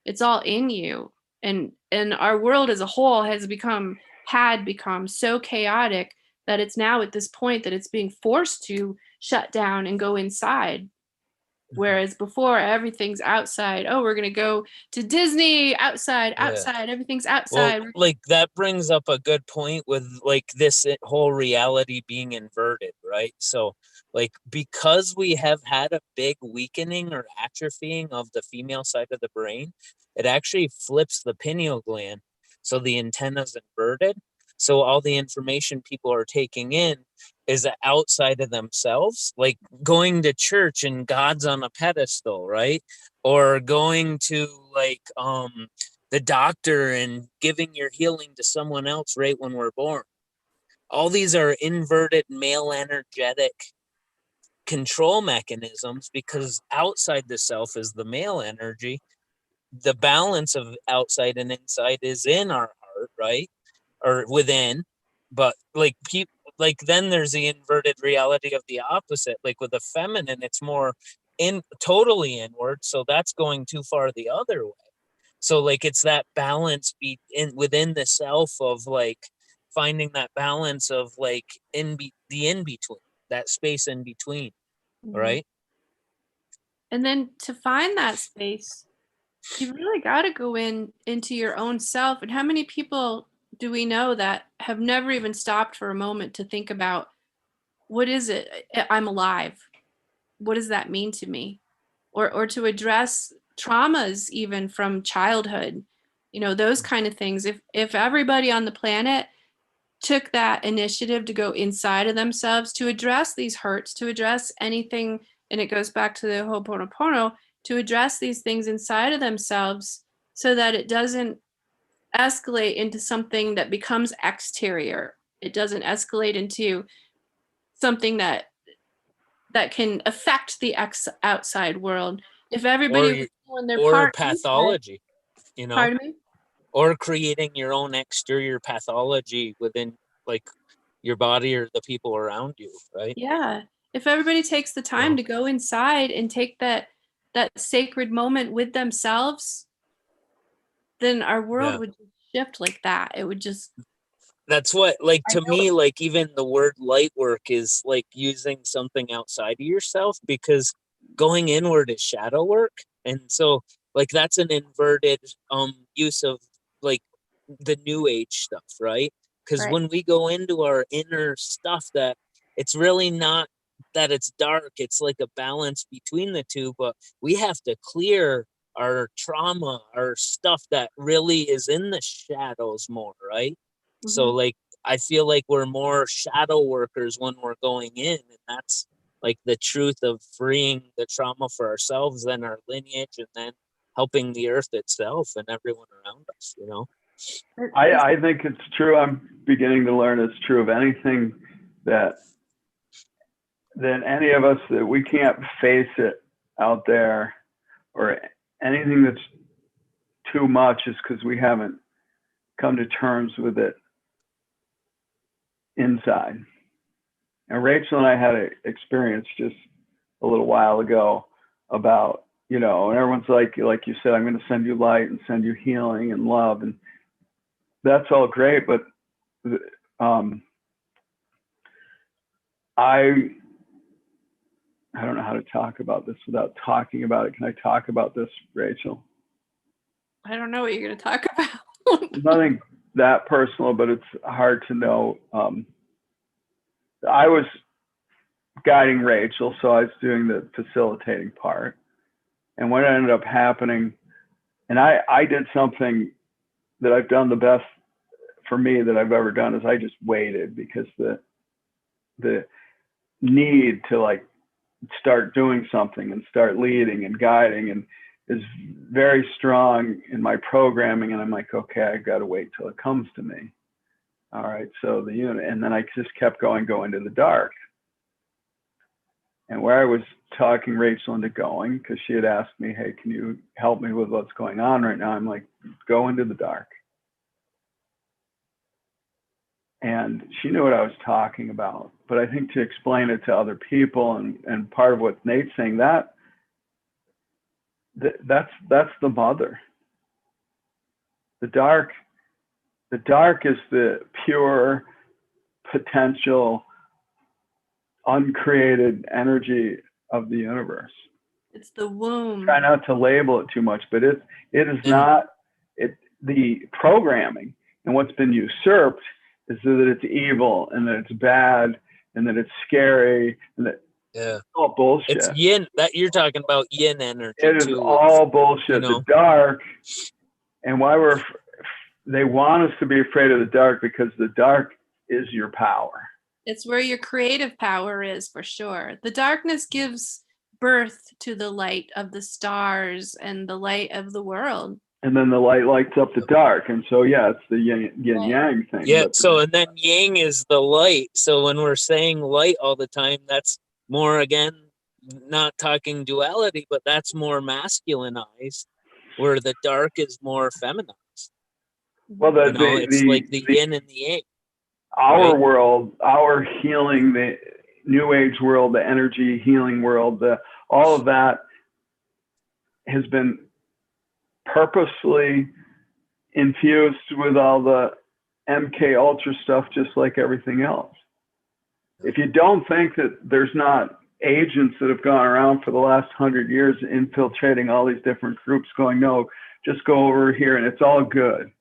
Speaker 1: It's all in you. And our world as a whole had become so chaotic that it's now at this point that it's being forced to shut down and go inside. Whereas before everything's outside. Oh, we're gonna go to Disney, outside, everything's
Speaker 4: Well,
Speaker 1: outside.
Speaker 4: like that brings up a good point with like this whole reality being inverted, right? So like because we have had a big weakening or atrophying of the female side of the brain, it actually flips the pineal gland. So the antenna's inverted. So all the information people are taking in is outside of themselves, like going to church and God's on a pedestal, right? Or going to like the doctor and giving your healing to someone else right when we're born. All these are inverted male energetic control mechanisms because outside the self is the male energy. The balance of outside and inside is in our heart, right? Or within. But like people, like then there's the inverted reality of the opposite. Like with the feminine, it's more totally inward. So that's going too far the other way. So like it's that balance within the self of like finding that balance of like the in between, that space in between,
Speaker 1: Mhm.
Speaker 4: right?
Speaker 1: And then to find that space, you really got to go into your own self. And how many people do we know that have never even stopped for a moment to think about what is it? I'm alive. What does that mean to me? Or to address traumas even from childhood, those kind of things. If everybody on the planet took that initiative to go inside of themselves to address these hurts, to address anything, and it goes back to the Ho'oponopono, to address these things inside of themselves so that it doesn't escalate into something that becomes exterior. It doesn't escalate into something that can affect the outside world. If everybody was doing their
Speaker 4: Or
Speaker 1: part inside,
Speaker 4: pathology,
Speaker 1: pardon me?
Speaker 4: or creating your own exterior pathology within like your body or the people around you, right?
Speaker 1: Yeah. If everybody takes the time to go inside and take that sacred moment with themselves, then our world
Speaker 4: Yeah.
Speaker 1: would just shift like that. It would just
Speaker 4: That's what, like,
Speaker 1: I
Speaker 4: to
Speaker 1: know
Speaker 4: me, like, even the word light work is like using something outside of yourself because going inward is shadow work. And so, like, that's an inverted use of like the new age stuff, right? Because
Speaker 1: right.
Speaker 4: when we go into our inner stuff, that it's really not that it's dark, it's like a balance between the two, but we have to clear our trauma, our stuff that really is in the shadows more, right? So
Speaker 1: Mhm.
Speaker 4: like I feel like we're more shadow workers when we're going in, and that's like the truth of freeing the trauma for ourselves and our lineage, and then helping the earth itself and everyone around us,
Speaker 2: I think it's true. I'm beginning to learn it's true of anything that any of us, that we can't face it out there, or anything that's too much, is because we haven't come to terms with it inside. And Rachel and I had an experience just a little while ago about, and everyone's like you said, I'm going to send you light and send you healing and love, and that's all great, but I don't know how to talk about this without talking about it. Can I talk about this, Rachel?
Speaker 1: I don't know what you're going to talk about.
Speaker 2: Nothing that personal, but it's hard to know. I was guiding Rachel, so I was doing the facilitating part. And what ended up happening, and I did something that I've done the best for me that I've ever done, is I just waited, because the need to like start doing something and start leading and guiding and is very strong in my programming. And I'm like, okay, I got to wait till it comes to me. All right. So the unit, and then I just kept going into the dark. And where I was talking Rachel into going, because she had asked me, hey, can you help me with what's going on right now? I'm like, go into the dark. And she knew what I was talking about. But I think to explain it to other people, and part of what Nate's saying, that's the mother. The dark is the pure potential, uncreated energy of the universe.
Speaker 1: It's the womb.
Speaker 2: Try not to label it too much, but it is not the programming, and what's been usurped is that it's evil and that it's bad and that it's scary and that it's all bullshit.
Speaker 5: It's yin, that you're talking about, yin energy.
Speaker 2: It is
Speaker 5: too.
Speaker 2: all bullshit. The dark, and why they want us to be afraid of the dark, because the dark is your power.
Speaker 1: It's where your creative power is, for sure. The darkness gives birth to the light of the stars and the light of the world.
Speaker 2: And then the light lights up the dark. And so, it's the yin yang thing.
Speaker 5: Yeah. So, and then yang is the light. So when we're saying light all the time, that's more, again, not talking duality, but that's more masculinized, where the dark is more feminized.
Speaker 2: Well,
Speaker 5: it's like the yin and the yang.
Speaker 2: Our world, our healing, the new age world, the energy healing world, all of that has been purposely infused with all the MK Ultra stuff, just like everything else. If you don't think that there's not agents that have gone around for the last 100 years infiltrating all these different groups going, no, just go over here and it's all good.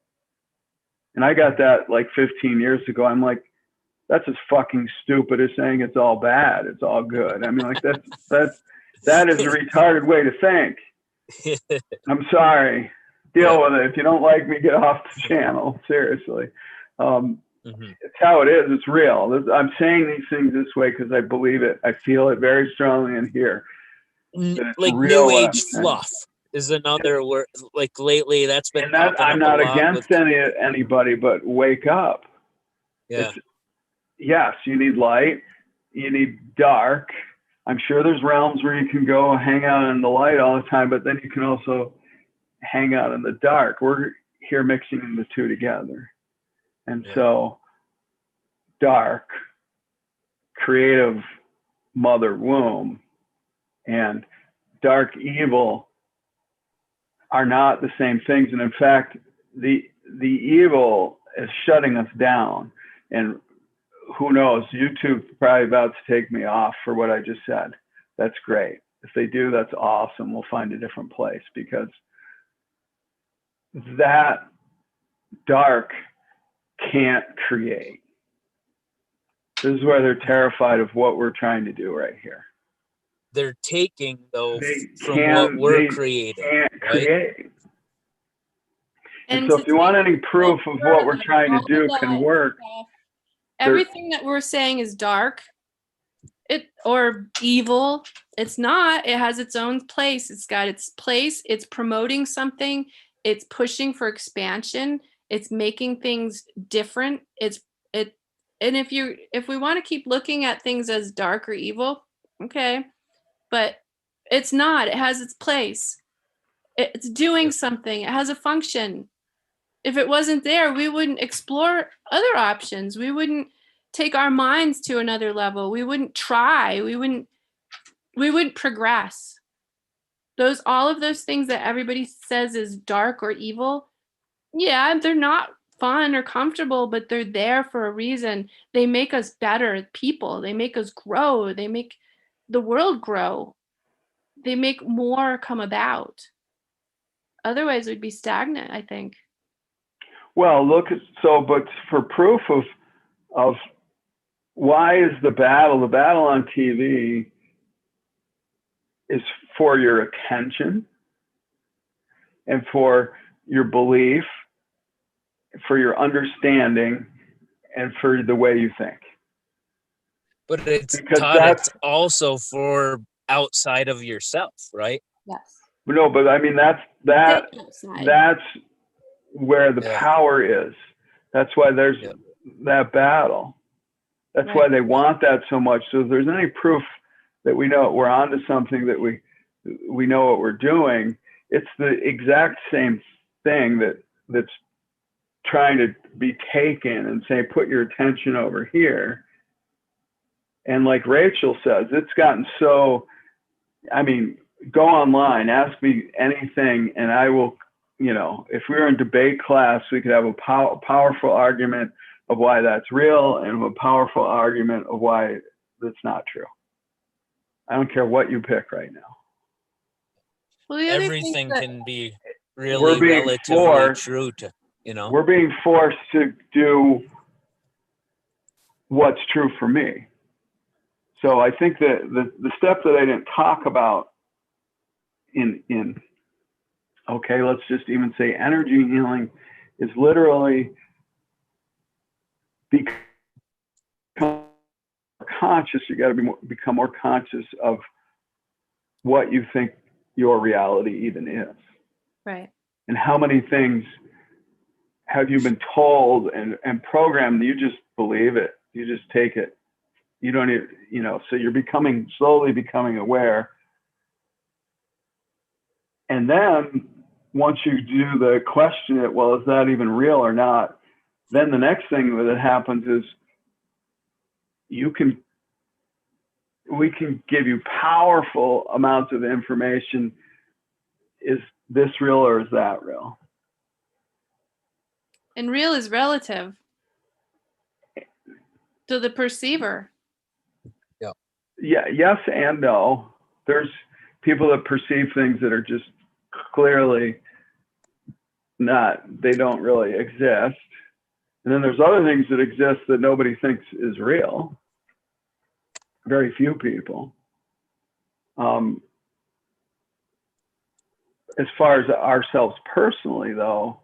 Speaker 2: And I got that like 15 years ago. I'm like, that's as fucking stupid as saying it's all bad. It's all good. I mean, like that is a retarded way to think. I'm sorry. Deal with it. If you don't like me, get off the channel. Seriously. It's how it is. It's real. I'm saying these things this way because I believe it. I feel it very strongly in here.
Speaker 5: Like new age fluff is another word. Like lately, that's been.
Speaker 2: And that, I'm not against anybody, but wake up.
Speaker 5: Yeah.
Speaker 2: Yes, you need light. You need dark. I'm sure there's realms where you can go hang out in the light all the time, but then you can also hang out in the dark. We're here mixing the two together. And so dark, creative mother womb, and dark evil are not the same things. And in fact, the evil is shutting us down. And who knows, YouTube's probably about to take me off for what I just said. That's great. If they do, that's awesome. We'll find a different place, because that dark can't create. This is why they're terrified of what we're trying to do right here.
Speaker 5: They're taking, though, from what we're creating.
Speaker 2: Can't create. And so if you want any proof of what we're trying to do can work.
Speaker 1: Everything that we're saying is dark or evil. It's not. It has its own place. It's got its place. It's promoting something. It's pushing for expansion. It's making things different. And if we want to keep looking at things as dark or evil, okay, but it's not. It has its place. It's doing something. It has a function. If it wasn't there, we wouldn't explore other options. We wouldn't take our minds to another level. We wouldn't try. We wouldn't progress. All of those things that everybody says is dark or evil, yeah, they're not fun or comfortable, but they're there for a reason. They make us better people. They make us grow. They make the world grow. They make more come about. Otherwise, we'd be stagnant, I think.
Speaker 2: Well, but for proof of why is the battle on TV is for your attention and for your belief, for your understanding, and for the way you think.
Speaker 5: But it's
Speaker 2: Because
Speaker 5: Todd, it's also for outside of yourself, right?
Speaker 1: Yes.
Speaker 2: No, but I mean that's where the power is. That's why there's that battle. That's why they want that so much. So if there's any proof that we know we're onto something, that we know what we're doing, it's the exact same thing that's trying to be taken and say, put your attention over here. And like Rachel says, it's gotten so, I mean, go online, ask me anything, and I will, if we were in debate class, we could have a powerful argument of why that's real and a powerful argument of why that's not true. I don't care what you pick right now.
Speaker 1: Well,
Speaker 5: everything can be really relatively true to,
Speaker 2: We're being forced to do what's true for me. So I think that the step that I didn't talk about in okay, let's just even say energy healing is literally become conscious. You got to become more conscious of what you think your reality even is.
Speaker 1: Right.
Speaker 2: And how many things have you been told and programmed that you just believe it? You just take it. You don't even, so you're slowly becoming aware. And then once you do the question it, well, is that even real or not? Then the next thing that happens is we can give you powerful amounts of information. Is this real or is that real?
Speaker 1: And real is relative to the perceiver.
Speaker 2: Yeah. Yes and no. There's people that perceive things that are just clearly they don't really exist. And then there's other things that exist that nobody thinks is real. Very few people. As far as ourselves personally, though,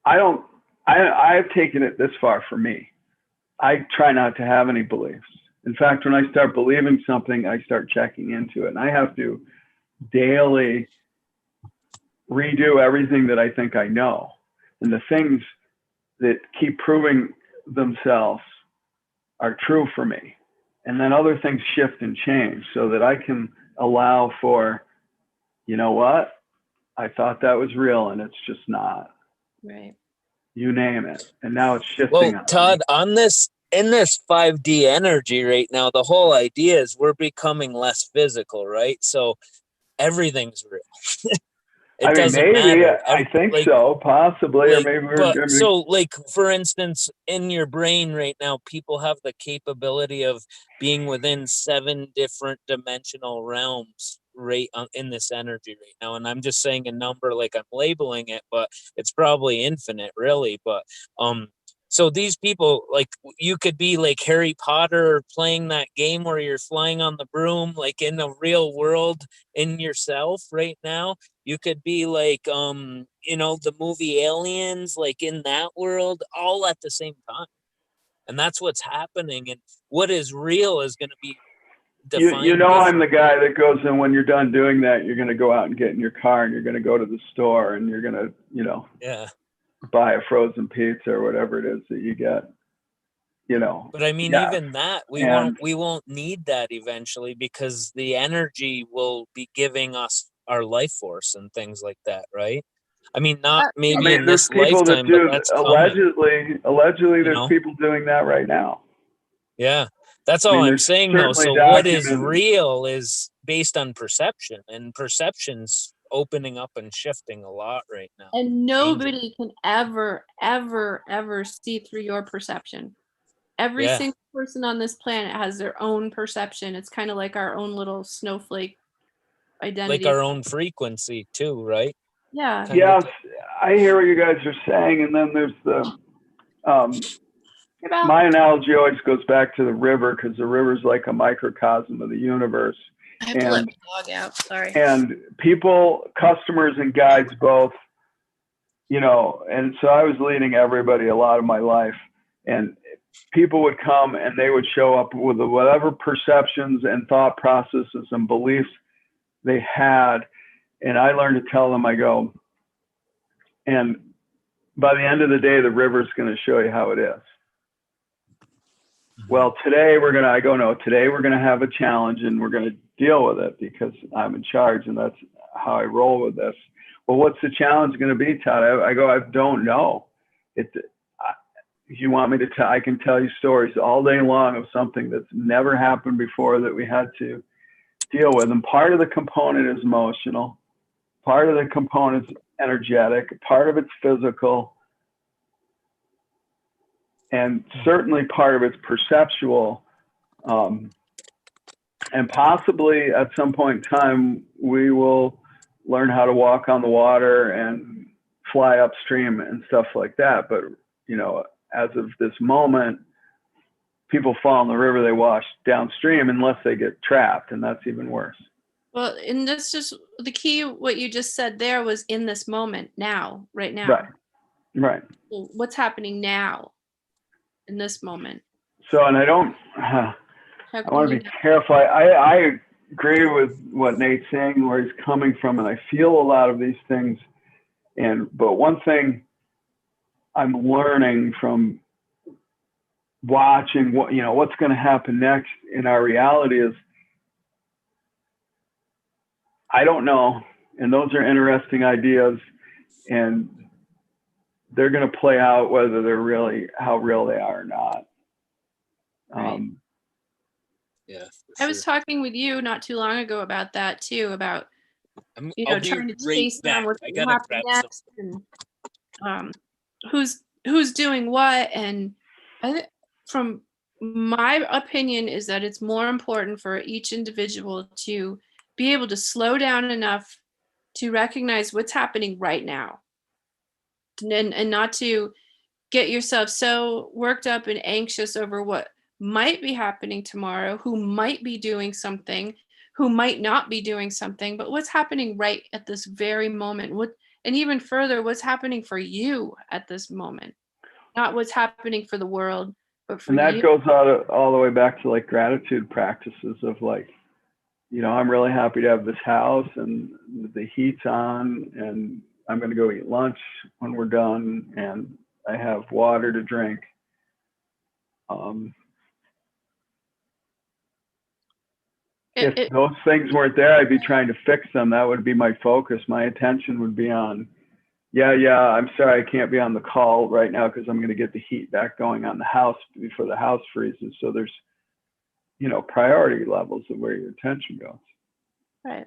Speaker 2: I've taken it this far for me. I try not to have any beliefs. In fact, when I start believing something, I start checking into it. And I have to daily redo everything that I think I know. And the things that keep proving themselves are true for me. And then other things shift and change so that I can allow for, you know what? I thought that was real and it's just not.
Speaker 1: Right.
Speaker 2: You name it. And now it's shifting.
Speaker 5: Well, Todd, in this 5D energy right now, the whole idea is we're becoming less physical, right? So everything's real. It doesn't matter.
Speaker 2: I think so, possibly, or maybe
Speaker 5: so, for instance, in your brain right now, people have the capability of being within 7 different dimensional realms in this energy right now. And I'm just saying a number like I'm labeling it, but it's probably infinite, really. But so these people, like, you could be like Harry Potter playing that game where you're flying on the broom, like in the real world in yourself right now. You could be like, the movie Aliens, like in that world, all at the same time. And that's what's happening. And what is real is going to be
Speaker 2: You know, I'm the guy that goes in when you're done doing that, you're going to go out and get in your car and you're going to go to the store and you're going to, you know, buy a frozen pizza or whatever it is that you get, you know.
Speaker 5: But I mean, even that, we won't need that eventually, because the energy will be giving us our life force and things like that, right? I mean, not maybe in this lifetime, but that's
Speaker 2: allegedly
Speaker 5: coming,
Speaker 2: there's people doing that right now.
Speaker 5: Yeah, that's all I'm saying though. So what is real is based on perception, and perception's opening up and shifting a lot right now.
Speaker 1: And nobody can ever, ever, ever see through your perception. Every single person on this planet has their own perception. It's kind of like our own little snowflake identity.
Speaker 5: Like our own frequency too, right?
Speaker 1: Yeah.
Speaker 2: Yes, I hear what you guys are saying. And then there's the, my analogy always goes back to the river, because the river's like a microcosm of the universe.
Speaker 1: I have to let my dog out, sorry.
Speaker 2: And people, customers and guides both, you know, and so I was leading everybody a lot of my life. And people would come and they would show up with whatever perceptions and thought processes and beliefs they had. And I learned to tell them, I go, and by the end of the day, the river's going to show you how it is. Well, today today we're going to have a challenge and we're going to deal with it because I'm in charge and that's how I roll with this. Well, what's the challenge going to be, Todd? I go, I don't know. If you want me to tell, I can tell you stories all day long of something that's never happened before that we had to deal with. And part of the component is emotional. Part of the component is energetic. Part of it's physical. And certainly part of it's perceptual. And possibly at some point in time, we will learn how to walk on the water and fly upstream and stuff like that. But, you know, as of this moment, people fall in the river, they wash downstream unless they get trapped, and that's even worse.
Speaker 1: Well, and that's just the key. What you just said there was in this moment, now, right now.
Speaker 2: Right. Right.
Speaker 1: What's happening now in this moment?
Speaker 2: So, and I want to be careful. I agree with what Nate's saying, where he's coming from, and I feel a lot of these things. But one thing I'm learning from watching what's going to happen next in our reality is, I don't know. And those are interesting ideas, and they're going to play out whether they're how real they are or not.
Speaker 1: Right.
Speaker 5: Yeah.
Speaker 1: I was talking with you not too long ago about that too, about trying to chase down what's going to happen next, and who's doing what. And I think, from my opinion, is that it's more important for each individual to be able to slow down enough to recognize what's happening right now, and not to get yourself so worked up and anxious over what might be happening tomorrow, who might be doing something, who might not be doing something, but what's happening right at this very moment. And even further, what's happening for you at this moment, not what's happening for the world, but for you.
Speaker 2: And that goes all the way back to like gratitude practices of like, I'm really happy to have this house and the heat's on, and I'm going to go eat lunch when we're done, and I have water to drink. If those things weren't there, I'd be trying to fix them. That would be my focus. My attention would be on, I'm sorry, I can't be on the call right now because I'm going to get the heat back going on the house before the house freezes. So there's, priority levels of where your attention goes.
Speaker 1: Right.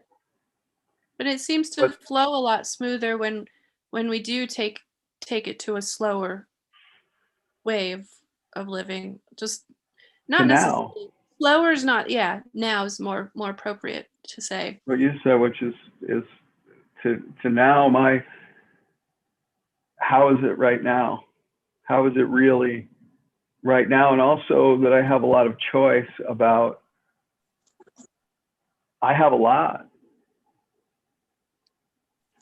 Speaker 1: But it seems to flow a lot smoother when we do take it to a slower way of living. Just not necessarily. Slower is not, now is more appropriate to say.
Speaker 2: What you said, which is to now, how is it right now? How is it really right now? And also that I have a lot of choice about, I have a lot.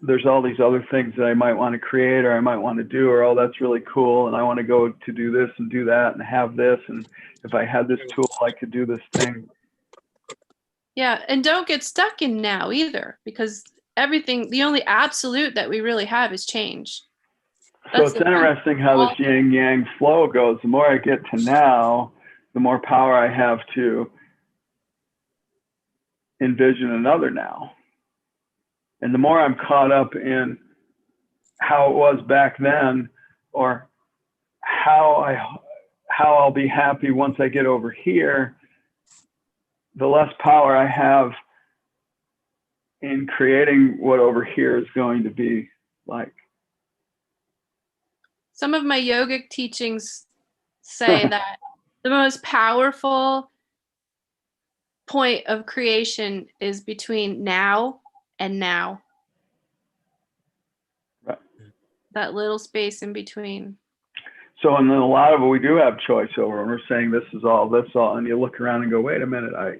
Speaker 2: There's all these other things that I might want to create or I might want to do, or, that's really cool. And I want to go to do this and do that and have this. And if I had this tool, I could do this thing.
Speaker 1: Yeah, and don't get stuck in now either, because everything, the only absolute that we really have is change.
Speaker 2: So it's interesting how this yin yang flow goes. The more I get to now, the more power I have to envision another now. And the more I'm caught up in how it was back then, or how I'll be happy once I get over here, the less power I have in creating what over here is going to be like.
Speaker 1: Some of my yogic teachings say that the most powerful point of creation is between now and now.
Speaker 2: Right.
Speaker 1: That little space in between.
Speaker 2: So in a lot of it, we do have choice over, and we're saying this is all, and you look around and go, wait a minute, I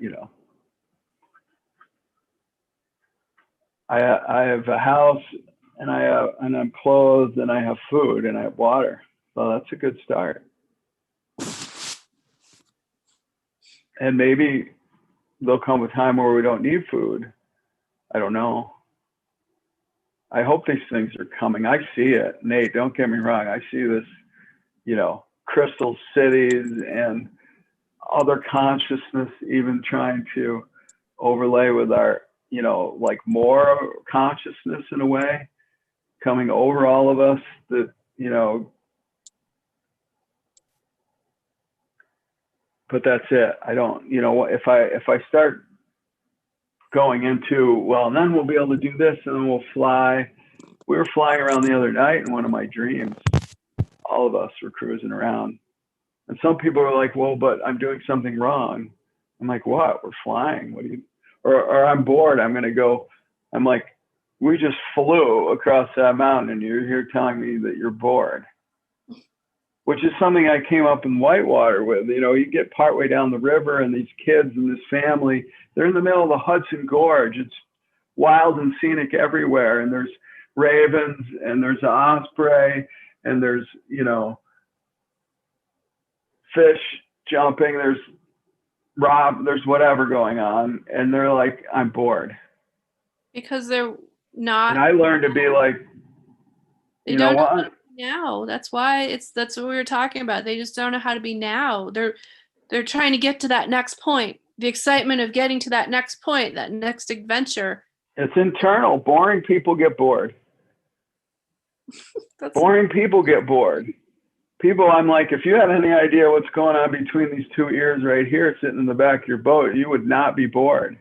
Speaker 2: have a house, and I'm clothed, and I have food, and I have water. So that's a good start. And maybe there'll come a time where we don't need food. I don't know. I hope these things are coming. I see it. Nate, don't get me wrong. I see this, crystal cities and other consciousness even trying to overlay with our, like more consciousness in a way, coming over all of us that, but that's it. I don't, if I start going into, well, and then we'll be able to do this and then we'll fly. We were flying around the other night in one of my dreams. All of us were cruising around. And some people are like, well, but I'm doing something wrong. I'm like, what? We're flying. What do you, or I'm bored. I'm going to go. I'm like, we just flew across that mountain and you're here telling me that you're bored, which is something I came up in Whitewater with. You get partway down the river and these kids and this family, they're in the middle of the Hudson Gorge. It's wild and scenic everywhere. And there's ravens and there's an osprey and there's, fish jumping, there's whatever going on. And they're like, I'm bored.
Speaker 1: Because they're not.
Speaker 2: And I learned to be like,
Speaker 1: you know what? Now. That's why that's what we were talking about. They just don't know how to be now. They're trying to get to that next point. The excitement of getting to that next point, that next adventure.
Speaker 2: It's internal. Boring people get bored. Boring people get bored. People, I'm like, if you had any idea what's going on between these two ears right here sitting in the back of your boat, you would not be bored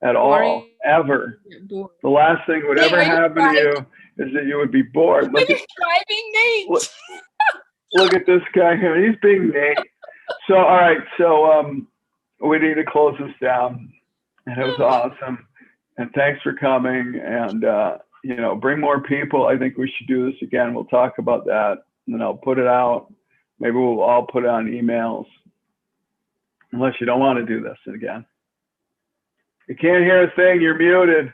Speaker 2: at all, ever. The last thing would ever happen to you is that you would be bored.
Speaker 1: Look at driving Nate.
Speaker 2: Look at this guy here. He's being Nate. So, all right. So we need to close this down. And it was awesome. And thanks for coming. And, bring more people. I think we should do this again. We'll talk about that. And then I'll put it out. Maybe we'll all put it on emails. Unless you don't want to do this again. You can't hear a thing. You're muted.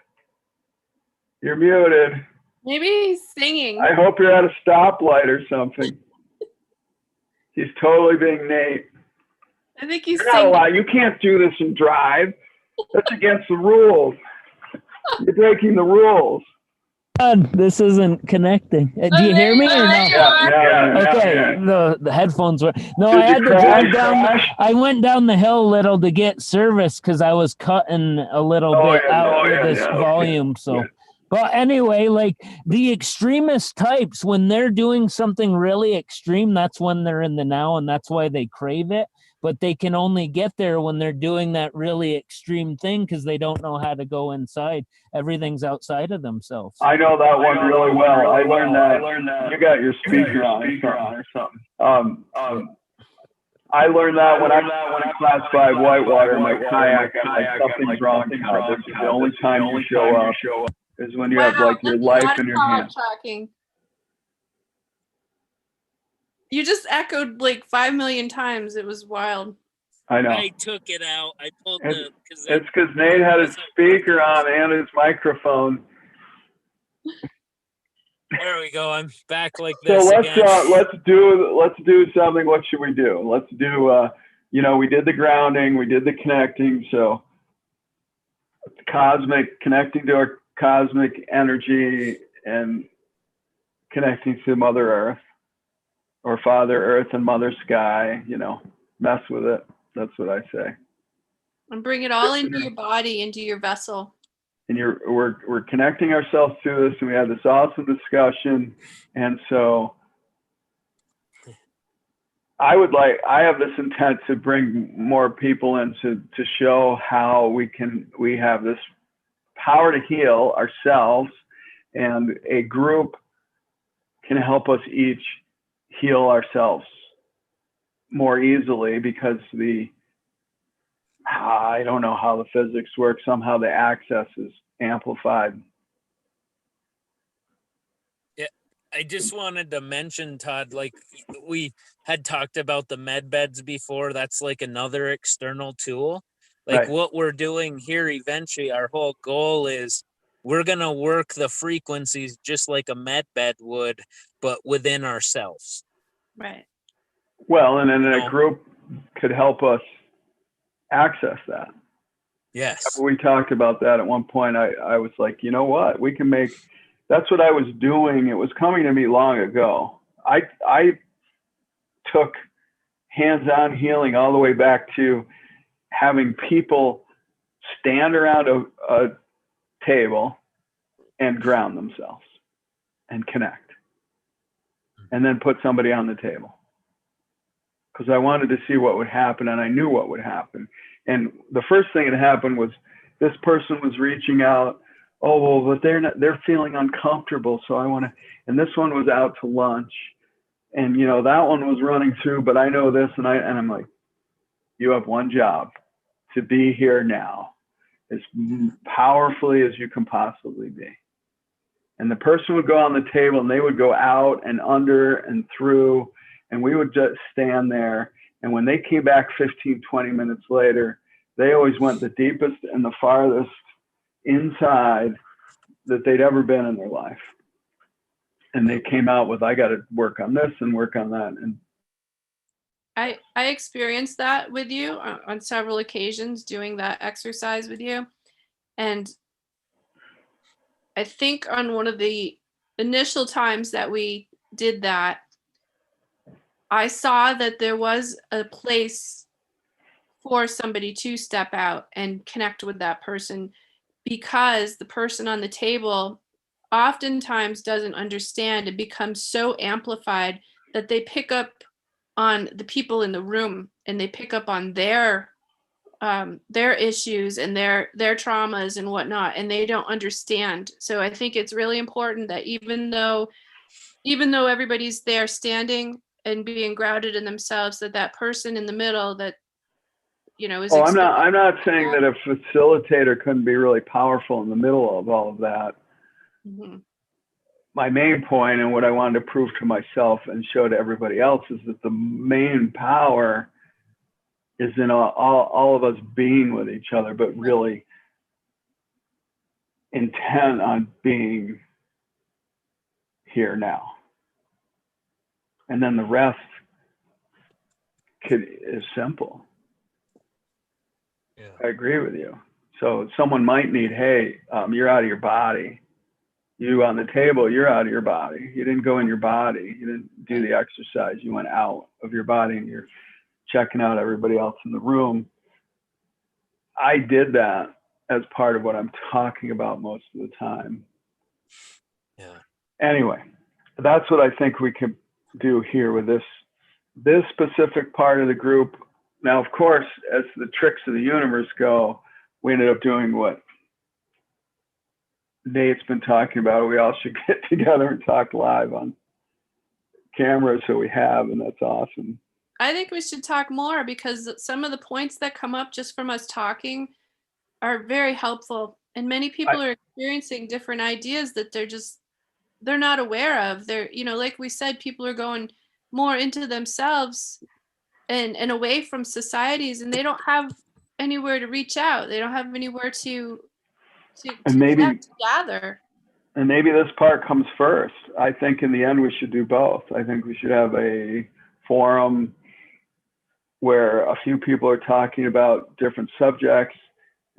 Speaker 2: You're muted.
Speaker 1: Maybe he's singing.
Speaker 2: I hope you're at a stoplight or something. He's totally being Nate.
Speaker 1: I think he's
Speaker 2: singing. Not allowed. You can't do this and drive. That's against the rules. You're breaking the rules.
Speaker 5: This isn't connecting. Do you hear me or no?
Speaker 2: Yeah.
Speaker 5: Okay, the headphones were. No, I had to drive down. I went down the hill a little to get service because I was cutting a little bit out of this volume. So, but anyway, like the extremist types, when they're doing something really extreme, that's when they're in the now, and that's why they crave it. But they can only get there when they're doing that really extreme thing because they don't know how to go inside. Everything's outside of themselves.
Speaker 2: I know that one really well. I learned that. You got your speaker on or something. I learned that when I class 5 Whitewater in my kayak. I'm like, something's wrong. This is the only time you show up is when you have like your life in your hands.
Speaker 1: You just echoed like 5 million times. It was wild.
Speaker 2: I know.
Speaker 5: I took it out. I pulled
Speaker 2: it's because Nate had his speaker on and his microphone.
Speaker 5: There we go. I'm back like this.
Speaker 2: So
Speaker 5: again.
Speaker 2: Let's do something. What should we do? Let's do. We did the grounding. We did the connecting. So connecting to our cosmic energy and connecting to Mother Earth or Father Earth and Mother Sky, mess with it. That's what I say.
Speaker 1: And bring it all into your body, into your vessel.
Speaker 2: And we're connecting ourselves to this, and we had this awesome discussion. And so I have this intent to bring more people in to show how we have this power to heal ourselves, and a group can help us each heal ourselves more easily, because I don't know how the physics work. Somehow the access is amplified.
Speaker 5: Yeah, I just wanted to mention, Todd, like we had talked about the med beds before. That's like another external tool. Like
Speaker 2: Right.
Speaker 5: what we're doing here, eventually, our whole goal is we're going to work the frequencies just like a med bed would, but within ourselves.
Speaker 1: Right.
Speaker 2: Well, and then a group could help us access that.
Speaker 5: Yes.
Speaker 2: We talked about that at one point. I was like, you know what? We can make, that's what I was doing. It was coming to me long ago. I took hands-on healing all the way back to having people stand around a table and ground themselves and connect, and then put somebody on the table, because I wanted to see what would happen, and I knew what would happen. And the first thing that happened was this person was reaching out. Oh, well, but they're feeling uncomfortable. So I want to, and this one was out to lunch, and that one was running through, but I know this, and I'm like, you have one job: to be here now as powerfully as you can possibly be. And the person would go on the table, and they would go out and under and through, and we would just stand there. And when they came back 15, 20 minutes later, they always went the deepest and the farthest inside that they'd ever been in their life. And they came out with, I got to work on this and work on that. And
Speaker 1: I experienced that with you on several occasions, doing that exercise with you. And I think on one of the initial times that we did that, I saw that there was a place for somebody to step out and connect with that person, because the person on the table oftentimes doesn't understand and becomes so amplified that they pick up on the people in the room, and they pick up on their issues and their traumas and whatnot, and they don't understand. So I think it's really important that even though everybody's there standing and being grounded in themselves, that person in the middle that is
Speaker 2: I'm not saying that a facilitator couldn't be really powerful in the middle of all of that.
Speaker 1: Mm-hmm.
Speaker 2: My main point, and what I wanted to prove to myself and show to everybody else, is that the main power is in all of us being with each other, but really intent on being here now. And then the rest is simple.
Speaker 5: Yeah.
Speaker 2: I agree with you. So someone might need, hey, you're out of your body. You on the table, you're out of your body. You didn't go in your body. You didn't do the exercise. You went out of your body, and you're checking out everybody else in the room. I did that as part of what I'm talking about most of the time.
Speaker 5: Yeah.
Speaker 2: Anyway, that's what I think we could do here with this specific part of the group. Now, of course, as the tricks of the universe go, we ended up doing what Nate's been talking about. We all should get together and talk live on camera, so we have, and that's awesome.
Speaker 1: I think we should talk more, because some of the points that come up just from us talking are very helpful. And many people are experiencing different ideas that they're not aware of. They're, like we said, people are going more into themselves and away from societies, and they don't have anywhere to reach out. They don't have anywhere to gather.
Speaker 2: And maybe this part comes first. I think in the end we should do both. I think we should have a forum where a few people are talking about different subjects,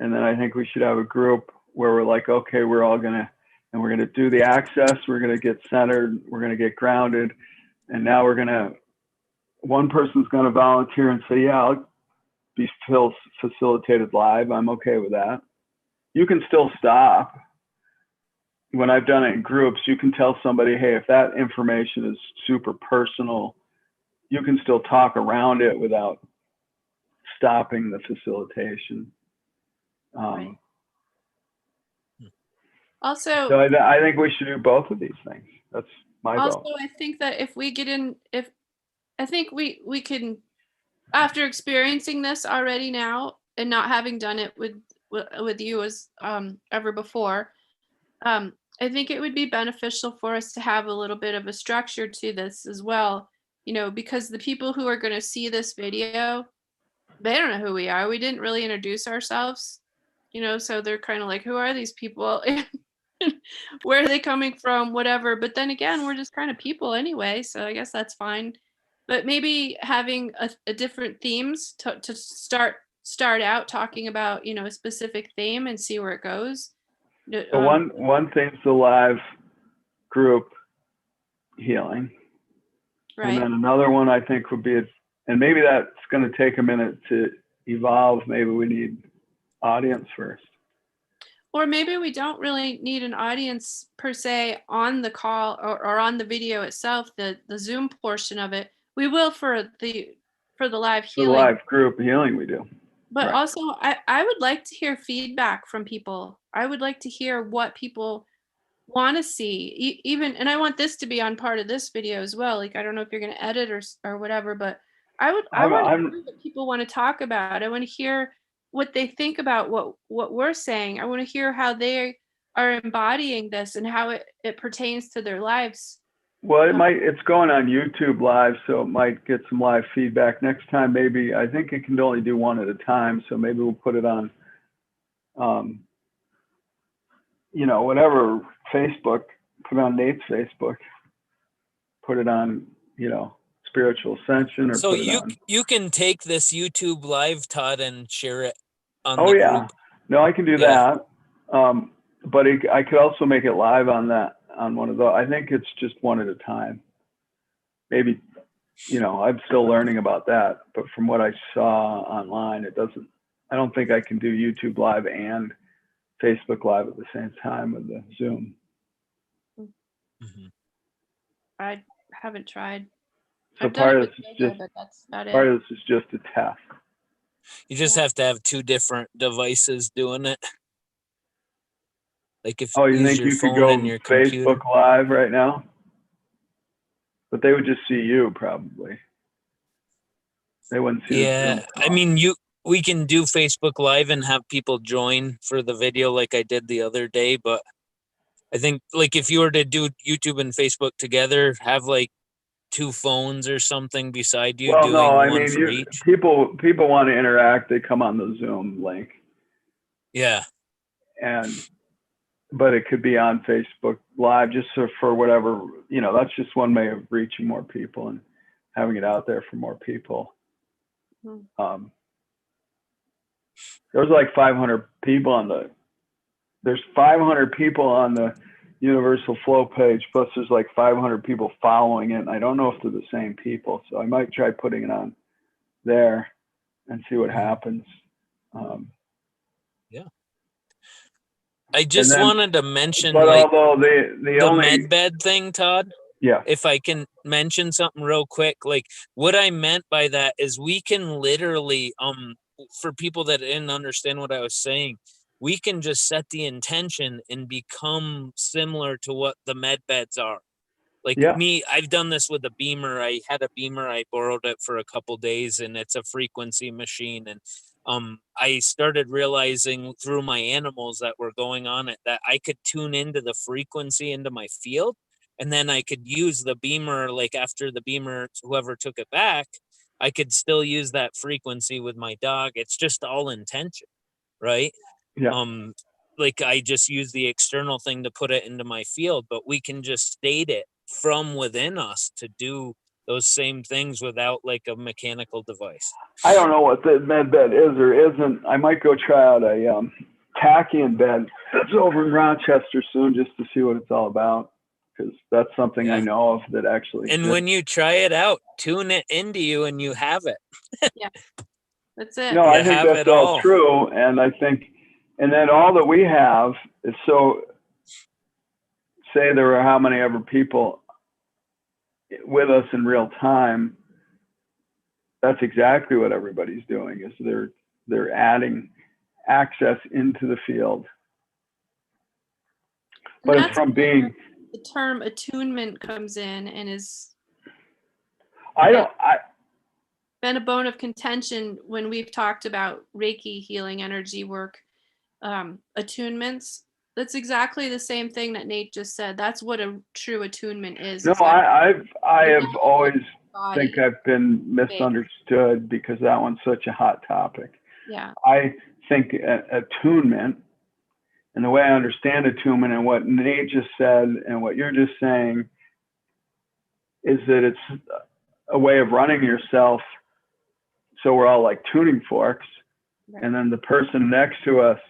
Speaker 2: And then I think we should have a group where we're like, okay, we're going to do the access. We're going to get centered. We're going to get grounded. And now one person's going to volunteer and say, yeah, I'll be facilitated live. I'm okay with that. You can still stop. When I've done it in groups, you can tell somebody, hey, if that information is super personal, you can still talk around it without stopping the facilitation.
Speaker 1: Right. Also,
Speaker 2: So I think we should do both of these things. That's my
Speaker 1: also,
Speaker 2: vote.
Speaker 1: I think that if we get in, I think we can, after experiencing this already now and not having done it with you as ever before, I think it would be beneficial for us to have a little bit of a structure to this as well, because the people who are going to see this video, they don't know who we are. We didn't really introduce ourselves, so they're kind of like, who are these people? Where are they coming from? Whatever. But then again, we're just kind of people anyway, so I guess that's fine. But maybe having a different themes to start out talking about, a specific theme and see where it goes.
Speaker 2: So one thing's the live group healing.
Speaker 1: Right.
Speaker 2: And then another one I think would be, and maybe that's going to take a minute to evolve. Maybe we need audience first.
Speaker 1: Or maybe we don't really need an audience per se on the call or on the video itself, the Zoom portion of it. We will for the live
Speaker 2: For the
Speaker 1: healing.
Speaker 2: live group healing we do.
Speaker 1: But
Speaker 2: Right.
Speaker 1: also, I would like to hear feedback from people. I would like to hear what people want to see. Even, and I want this to be on part of this video as well. Like, I don't know if you're going to edit or whatever, but I want to hear what people want to talk about. I want to hear what they think about what we're saying. I want to hear how they are embodying this and how it pertains to their lives.
Speaker 2: Well, it's going on YouTube live, so it might get some live feedback. Next time, maybe, I think it can only do one at a time, so maybe we'll put it on, whatever, Facebook, put it on Nate's Facebook, put it on, Spiritual Ascension, or
Speaker 5: So
Speaker 2: put it on.
Speaker 5: you can take this YouTube live, Todd, and share it on
Speaker 2: Oh,
Speaker 5: the
Speaker 2: yeah.
Speaker 5: group.
Speaker 2: No, I can do
Speaker 5: Yeah.
Speaker 2: that. But I could also make it live on one of those. I think it's just one at a time. Maybe, I'm still learning about that, but from what I saw online, I don't think I can do YouTube live and Facebook live at the same time with the Zoom.
Speaker 5: Mm-hmm.
Speaker 1: I haven't tried.
Speaker 2: So
Speaker 1: I've done it with yoga, but that's about
Speaker 2: part
Speaker 1: it.
Speaker 2: of this is just a test.
Speaker 5: You just have to have two different devices doing it. Like if
Speaker 2: Oh, you
Speaker 5: use
Speaker 2: think
Speaker 5: your
Speaker 2: you could
Speaker 5: phone
Speaker 2: go
Speaker 5: and your computer.
Speaker 2: Facebook live right now? But they would just see you probably. They wouldn't see the
Speaker 5: Yeah,
Speaker 2: Zoom
Speaker 5: I
Speaker 2: call.
Speaker 5: mean, we can do Facebook Live and have people join for the video like I did the other day, but I think like if you were to do YouTube and Facebook together, have like two phones or something beside you,
Speaker 2: Well,
Speaker 5: doing
Speaker 2: no, I
Speaker 5: one
Speaker 2: mean,
Speaker 5: for each.
Speaker 2: people want to interact. They come on the Zoom link,
Speaker 5: Yeah.
Speaker 2: but it could be on Facebook Live just for whatever, that's just one way of reaching more people and having it out there for more people.
Speaker 1: Hmm.
Speaker 2: There's like 500 people there's 500 people on the Universal Flow page, plus there's like 500 people following it. And I don't know if they're the same people, so I might try putting it on there and see what happens.
Speaker 5: Yeah. I just wanted to mention,
Speaker 2: but
Speaker 5: like,
Speaker 2: although the only
Speaker 5: medbed thing, Todd.
Speaker 2: Yeah.
Speaker 5: If I can mention something real quick, like what I meant by that is we can literally, for people that didn't understand what I was saying, we can just set the intention and become similar to what the med beds are. Like me, I've done this with a Beamer. I had a Beamer. I borrowed it for a couple days, and it's a frequency machine. And I started realizing through my animals that were going on it that I could tune into the frequency into my field. And then I could use the Beamer, like after the Beamer, whoever took it back, I could still use that frequency with my dog. It's just all intention, right?
Speaker 2: Yeah.
Speaker 5: Like I just use the external thing to put it into my field, but we can just state it from within us to do those same things without like a mechanical device.
Speaker 2: I don't know what the med bed is or isn't. I might go try out a tachyon bed that's over in Rochester soon just to see what it's all about, because that's something I know of that actually
Speaker 5: And
Speaker 2: exists.
Speaker 5: when you try it out, tune it into you and you have it.
Speaker 1: That's it.
Speaker 2: No,
Speaker 5: You
Speaker 2: I think
Speaker 5: have
Speaker 2: that's
Speaker 5: it
Speaker 2: all
Speaker 5: all.
Speaker 2: true. And I think, and then all that we have is, so say there are how many ever people with us in real time, that's exactly what everybody's doing, is they're adding access into the field.
Speaker 1: And
Speaker 2: But it's
Speaker 1: that's
Speaker 2: from being,
Speaker 1: the term attunement comes in and is been a bone of contention when we've talked about Reiki healing energy work, attunements. That's exactly the same thing that Nate just said. That's what a true attunement is.
Speaker 2: no,
Speaker 1: is
Speaker 2: I have
Speaker 1: level
Speaker 2: always
Speaker 1: body.
Speaker 2: think I've been misunderstood because that one's such a hot topic.
Speaker 1: Yeah.
Speaker 2: I think attunement, and the way I understand attunement and what Nate just said and what you're just saying, is that it's a way of running yourself. So we're all like tuning forks,
Speaker 1: Right.
Speaker 2: and then the person next to us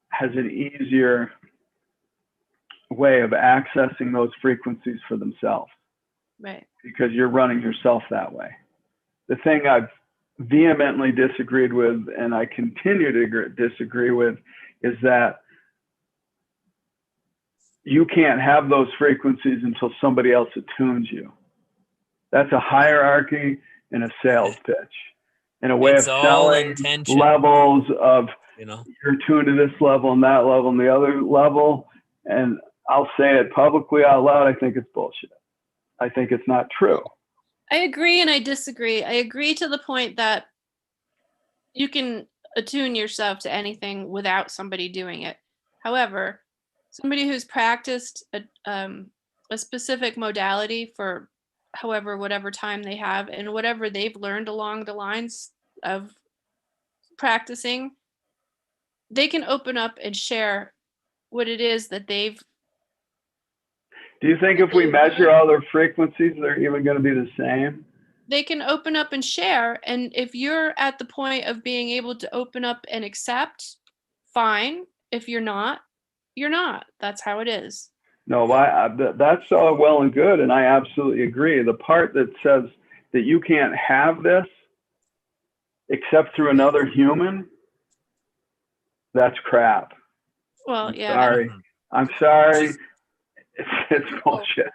Speaker 2: has an easier way of accessing those frequencies for themselves.
Speaker 1: Right.
Speaker 2: Because you're running yourself that way. The thing I've vehemently disagreed with, and I continue to disagree with, is that you can't have those frequencies until somebody else attunes you. That's a hierarchy and a sales pitch, and a way
Speaker 5: It's
Speaker 2: of
Speaker 5: all
Speaker 2: selling
Speaker 5: intention.
Speaker 2: levels of,
Speaker 5: You know,
Speaker 2: you're tuned to this level and that level and the other level. And I'll say it publicly out loud, I think it's bullshit. I think it's not true.
Speaker 1: I agree and I disagree. I agree to the point that you can attune yourself to anything without somebody doing it. However, somebody who's practiced a specific modality for whatever time they have, and whatever they've learned along the lines of practicing, they can open up and share what it is that they've.
Speaker 2: Do you think if we measure all their frequencies, they're even going to be the same?
Speaker 1: They can open up and share. And if you're at the point of being able to open up and accept, fine. If you're not, you're not. That's how it is.
Speaker 2: No, that's all well and good, and I absolutely agree. The part that says that you can't have this except through another human, that's crap.
Speaker 1: Well,
Speaker 2: I'm
Speaker 1: yeah.
Speaker 2: sorry. I'm sorry. It's bullshit.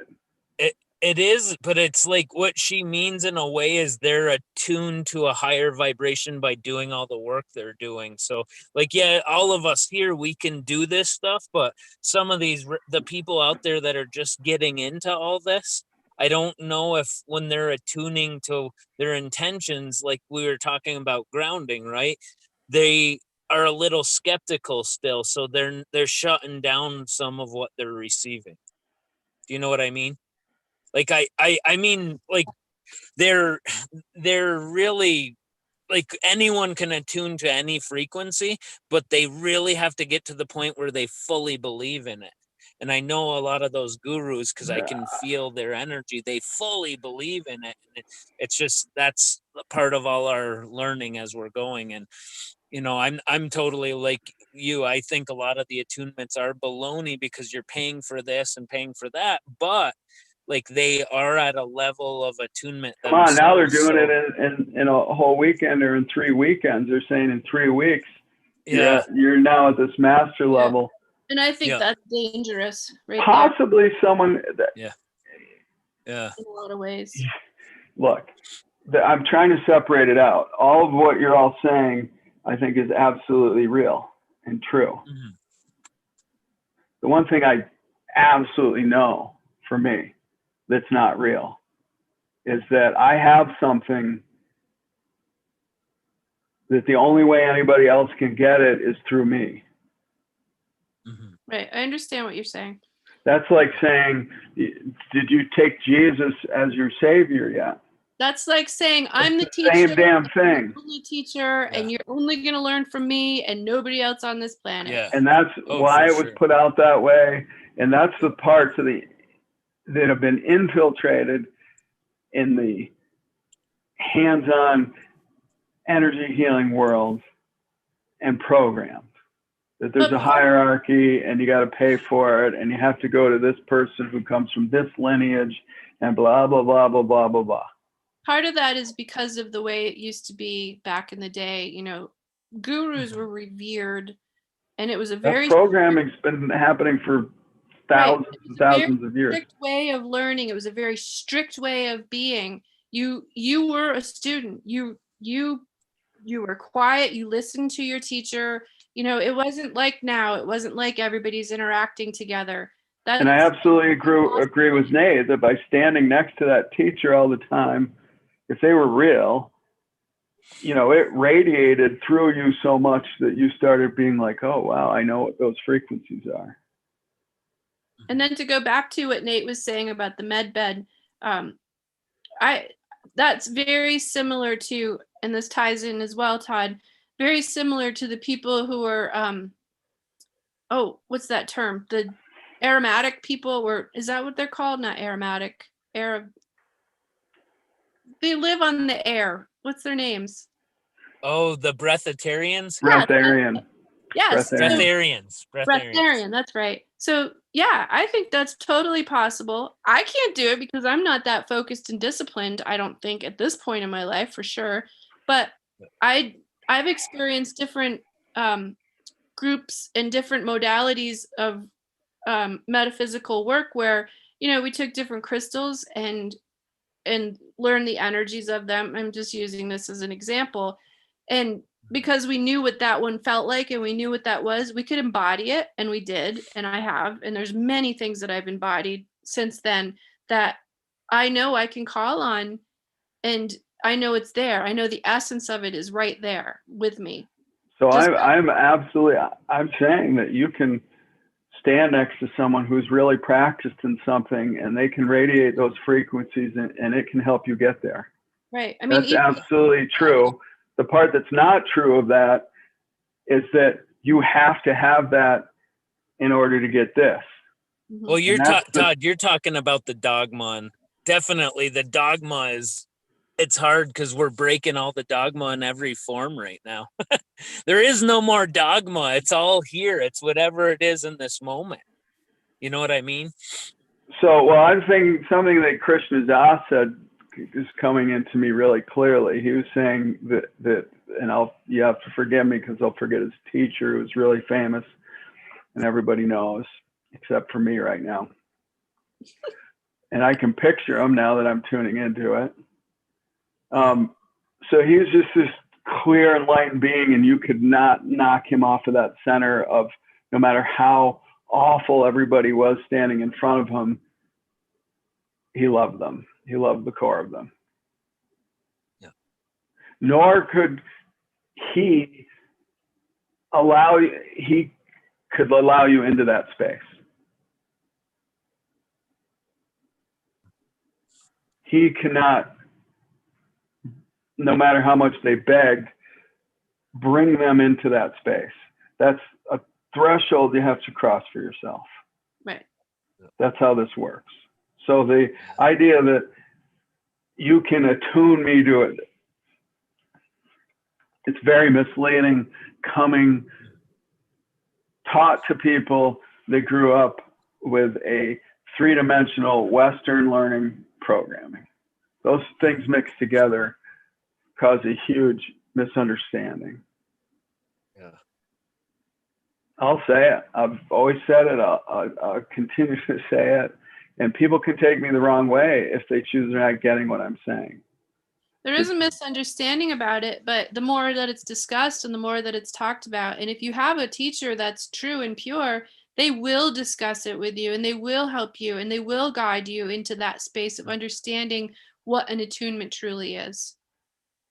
Speaker 5: It is, but it's like what she means in a way is they're attuned to a higher vibration by doing all the work they're doing. So like, yeah, all of us here, we can do this stuff, but some of the people out there that are just getting into all this, I don't know if when they're attuning to their intentions, like we were talking about grounding, right? They are a little skeptical still. So they're shutting down some of what they're receiving. Do you know what I mean? Like I mean, like they're really, like, anyone can attune to any frequency, but they really have to get to the point where they fully believe in it. And I know a lot of those gurus, because I can feel their energy. They fully believe in it. And it's just, that's part of all our learning as we're going. And you know, I'm totally like you. I think a lot of the attunements are baloney because you're paying for this and paying for that, but like they are at a level of attunement
Speaker 2: Come on, now they're
Speaker 5: themselves,
Speaker 2: doing
Speaker 5: so-
Speaker 2: it in a whole weekend or in 3 weekends. They're saying in 3 weeks,
Speaker 5: Yeah,
Speaker 2: you're now at this master level.
Speaker 1: And I think
Speaker 5: Yeah.
Speaker 1: that's dangerous, right?
Speaker 2: Possibly someone that,
Speaker 5: yeah.
Speaker 1: There, in a lot of ways.
Speaker 2: look, I'm trying to separate it out. All of what you're all saying, I think, is absolutely real and true.
Speaker 5: Mhm.
Speaker 2: The one thing I absolutely know for me that's not real is that I have something that the only way anybody else can get it is through me.
Speaker 5: Mhm.
Speaker 1: Right. I understand what you're saying.
Speaker 2: That's like saying, did you take Jesus as your savior yet?
Speaker 1: That's like saying I'm the
Speaker 2: It's
Speaker 1: teacher.
Speaker 2: same damn
Speaker 1: I'm
Speaker 2: thing.
Speaker 1: the only teacher,
Speaker 5: Yeah.
Speaker 1: and you're only going to learn from me and nobody else on this planet.
Speaker 5: Yeah.
Speaker 2: And that's
Speaker 5: Oh,
Speaker 2: why
Speaker 5: for
Speaker 2: it was
Speaker 5: sure.
Speaker 2: put out that way. And that's the parts of that have been infiltrated in the hands-on energy healing world and programmed. That there's a hierarchy and you got to pay for it and you have to go to this person who comes from this lineage and blah, blah, blah, blah, blah, blah, blah.
Speaker 1: Part of that is because of the way it used to be back in the day. Gurus were revered, and it was a very
Speaker 2: That programming's been happening for thousands and thousands of years.
Speaker 1: strict way of learning. It was a very strict way of being. You were a student. You were quiet. You listened to your teacher. It wasn't like now. It wasn't like everybody's interacting together.
Speaker 2: And I absolutely agree with Nate that by standing next to that teacher all the time, if they were real, it radiated through you so much that you started being like, oh, wow, I know what those frequencies are.
Speaker 1: And then to go back to what Nate was saying about the med bed, that's very similar to, and this ties in as well, Todd, very similar to the people who are, what's that term? The aromatic people is that what they're called? Not aromatic, they live on the air. What's their names?
Speaker 5: Oh, the breatharians?
Speaker 2: Breatharian.
Speaker 1: Yes.
Speaker 5: Breatharian.
Speaker 1: That's right. So yeah, I think that's totally possible. I can't do it because I'm not that focused and disciplined, I don't think, at this point in my life, for sure. But I've experienced different groups and different modalities of metaphysical work where, we took different crystals and learned the energies of them. I'm just using this as an example. And because we knew what that one felt like and we knew what that was, we could embody it, and we did, and I have, and there's many things that I've embodied since then that I know I can call on, and I know it's there. I know the essence of it is right there with me.
Speaker 2: So I'm saying that you can stand next to someone who's really practiced in something and they can radiate those frequencies and it can help you get there.
Speaker 1: Right. I mean,
Speaker 2: that's absolutely true. The part that's not true of that is that you have to have that in order to get this.
Speaker 5: Well, Todd, you're talking about the dogma. And definitely the dogma it's hard because we're breaking all the dogma in every form right now. There is no more dogma. It's all here. It's whatever it is in this moment. You know what I mean?
Speaker 2: So, well, I'm saying something that Krishna Das said is coming into me really clearly. He was saying that and you have to forgive me because I'll forget his teacher, who was really famous and everybody knows, except for me right now. And I can picture him now that I'm tuning into it. So he was just this clear, enlightened being, and you could not knock him off of that center of, no matter how awful everybody was standing in front of him, he loved them. He loved the core of them.
Speaker 5: Yeah.
Speaker 2: Nor could he could allow you into that space. He cannot, no matter how much they begged, bring them into that space. That's a threshold you have to cross for yourself.
Speaker 1: Right.
Speaker 2: That's how this works. So the idea that you can attune me to it, it's very misleading, taught to people that grew up with a three-dimensional Western learning programming. Those things mixed together cause a huge misunderstanding.
Speaker 5: Yeah.
Speaker 2: I'll say it. I've always said it. I'll continue to say it. And people can take me the wrong way if they choose they're not getting what I'm saying.
Speaker 1: There is a misunderstanding about it, but the more that it's discussed and the more that it's talked about, and if you have a teacher that's true and pure, they will discuss it with you and they will help you and they will guide you into that space of understanding what an attunement truly is.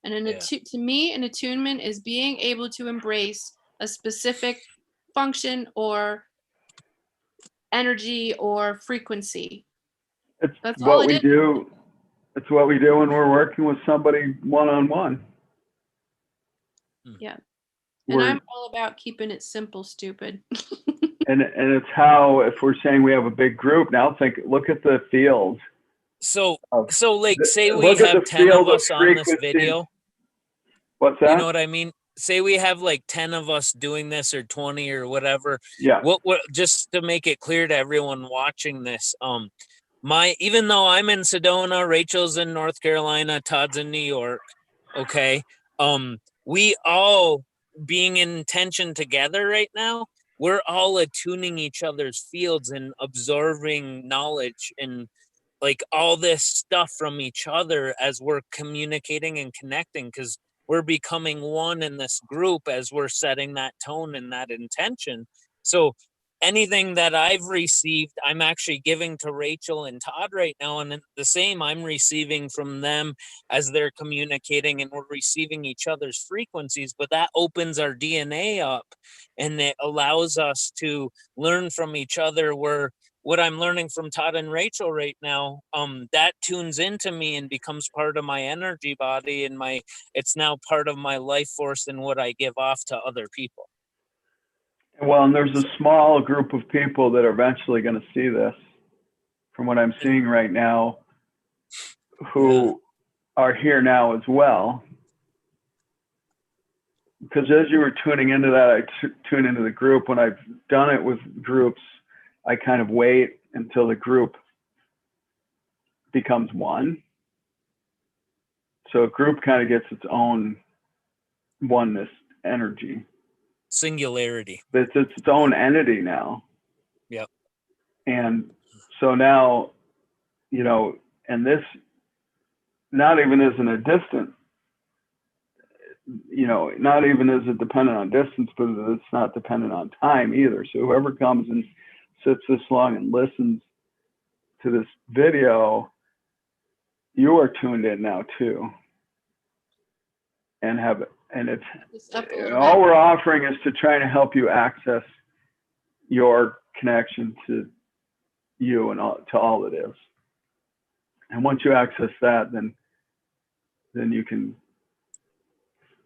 Speaker 1: And to me, an attunement is being able to embrace a specific function or energy or frequency.
Speaker 2: That's what we do. It's what we do when we're working with somebody one-on-one.
Speaker 1: Yeah. And I'm all about keeping it simple, stupid.
Speaker 2: and it's how, if we're saying we have a big group, now look at the field
Speaker 5: So
Speaker 2: of
Speaker 5: like say we
Speaker 2: look at
Speaker 5: have
Speaker 2: the
Speaker 5: 10 of
Speaker 2: field of
Speaker 5: us on this
Speaker 2: frequencies.
Speaker 5: video.
Speaker 2: What's
Speaker 5: You
Speaker 2: that?
Speaker 5: know what I mean? Say we have like 10 of us doing this or 20 or whatever.
Speaker 2: Yeah.
Speaker 5: What just to make it clear to everyone watching this, even though I'm in Sedona, Rachel's in North Carolina, Todd's in New York, okay? We all being in tension together right now, we're all attuning each other's fields and absorbing knowledge and like all this stuff from each other as we're communicating and connecting, because we're becoming one in this group as we're setting that tone and that intention. So anything that I've received, I'm actually giving to Rachel and Todd right now. And the same I'm receiving from them as they're communicating, and we're receiving each other's frequencies. But that opens our DNA up and it allows us to learn from each other, where what I'm learning from Todd and Rachel right now, that tunes into me and becomes part of my energy body, and it's now part of my life force and what I give off to other people.
Speaker 2: Well, and there's a small group of people that are eventually going to see this, from what I'm seeing right now, who are here now as well. Because as you were tuning into that, I tune into the group. When I've done it with groups, I kind of wait until the group becomes one. So a group kind of gets its own oneness energy.
Speaker 5: Singularity.
Speaker 2: It's its own entity now.
Speaker 5: Yep.
Speaker 2: And so now, you know, and this not even isn't a distant, you know, not even is it dependent on distance, but it's not dependent on time either. So whoever comes and sits this long and listens to this video, you are tuned in now too. And it's
Speaker 1: Just up a little
Speaker 2: all
Speaker 1: bit.
Speaker 2: we're offering is to try to help you access your connection to you and to all it is. And once you access that, then you can,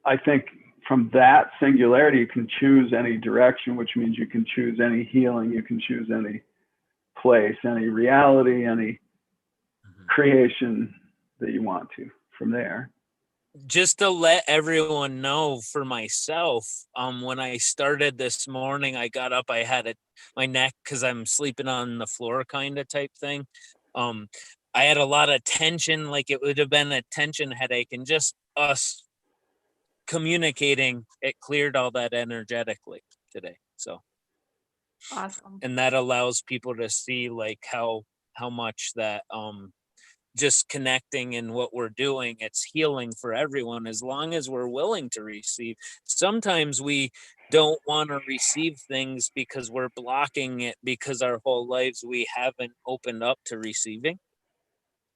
Speaker 2: I think from that singularity, you can choose any direction, which means you can choose any healing, you can choose any place, any reality, any creation that you want to from there.
Speaker 5: Just to let everyone know for myself, when I started this morning, I got up, I had my neck, because I'm sleeping on the floor kind of type thing. I had a lot of tension, like it would have been a tension headache, and just us communicating, it cleared all that energetically today. So
Speaker 1: Awesome.
Speaker 5: and that allows people to see like how much that just connecting and what we're doing, it's healing for everyone as long as we're willing to receive. Sometimes we don't want to receive things because we're blocking it, because our whole lives we haven't opened up to receiving,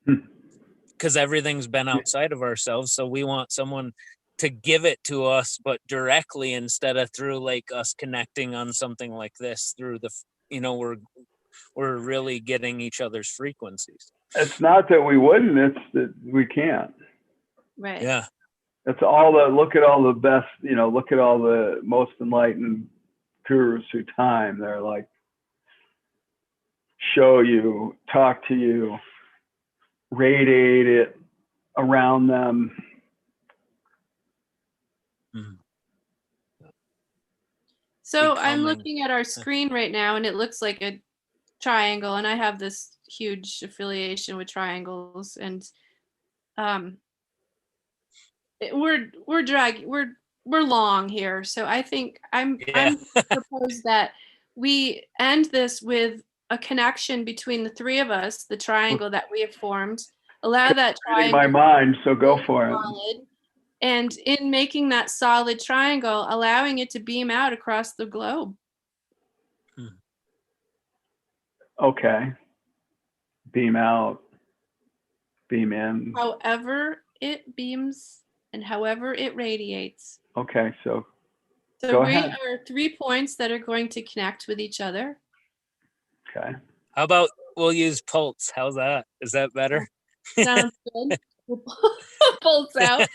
Speaker 5: because everything's been outside of ourselves. So we want someone to give it to us, but directly, instead of through like us connecting on something like this through the, you know, we're really getting each other's frequencies.
Speaker 2: It's not that we wouldn't, it's that we can't.
Speaker 1: Right.
Speaker 5: Yeah.
Speaker 2: It's look at all the best, you know, look at all the most enlightened gurus through time. They're like, show you, talk to you, radiate it around them.
Speaker 1: So I'm
Speaker 5: Becoming.
Speaker 1: looking at our screen right now, and it looks like a triangle, and I have this huge affiliation with triangles, and we're long here, so I think I'm propose that we end this with a connection between the three of us, the triangle that we have formed. Allow that
Speaker 2: Reading
Speaker 1: triangle
Speaker 2: my mind, so go for it.
Speaker 1: solid, and in making that solid triangle, allowing it to beam out across the globe.
Speaker 2: Okay. Beam out, beam in.
Speaker 1: However it beams and however it radiates.
Speaker 2: Okay, so
Speaker 1: So
Speaker 2: go
Speaker 1: we
Speaker 2: ahead.
Speaker 1: are 3 points that are going to connect with each other.
Speaker 2: Okay.
Speaker 5: How about we'll use pulse? How's that? Is that better?
Speaker 1: Sounds good. We'll pulse out.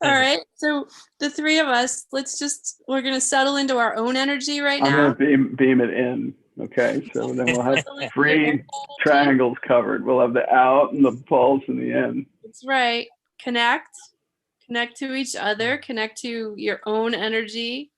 Speaker 1: All right. So the three of us, we're going to settle into our own energy right
Speaker 2: I'm
Speaker 1: now.
Speaker 2: going to beam it in. Okay, so then we'll have three triangles covered. We'll have the out and the pulse and the in.
Speaker 1: That's right. Connect to each other, connect to your own energy.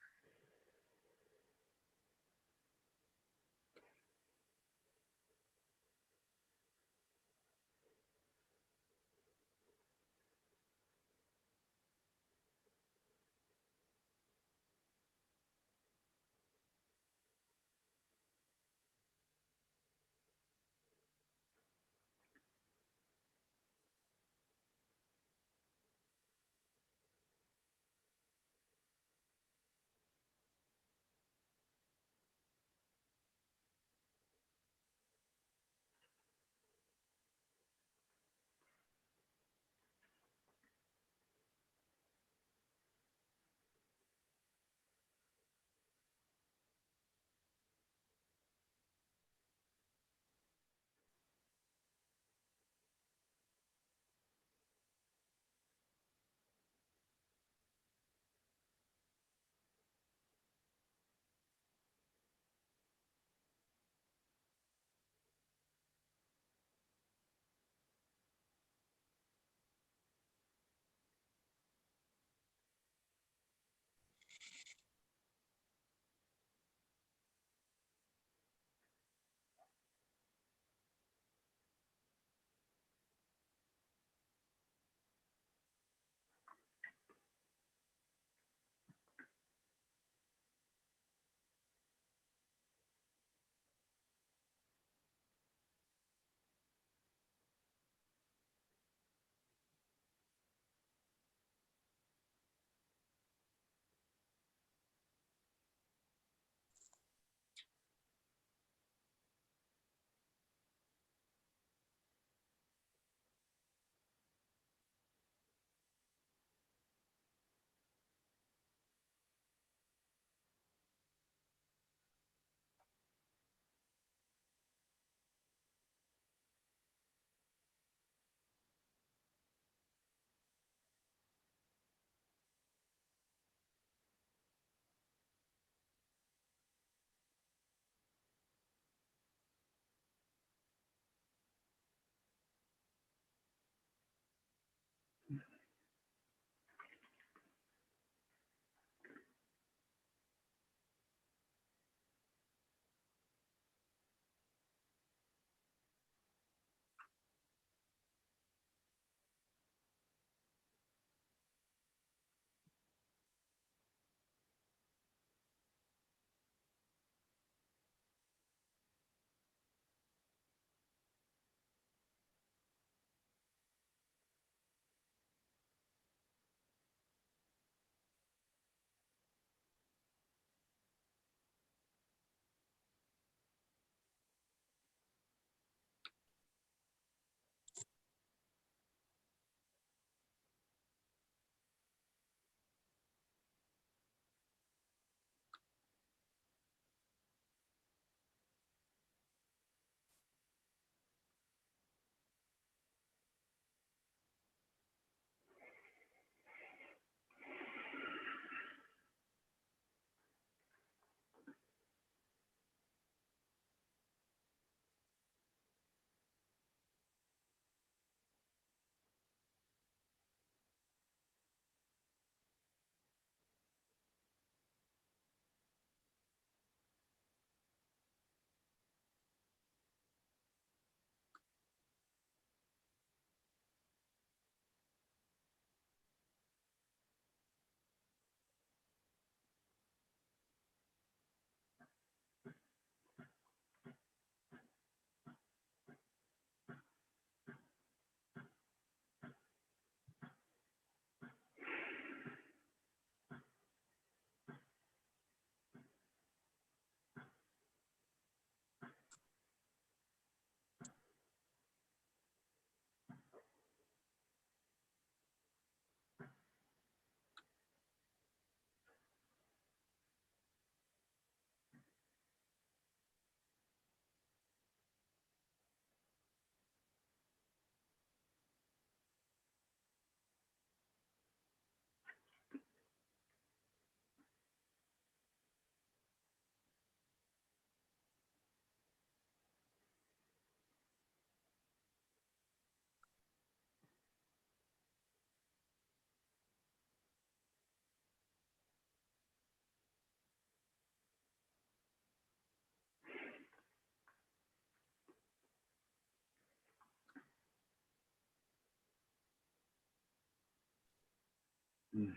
Speaker 2: Mm.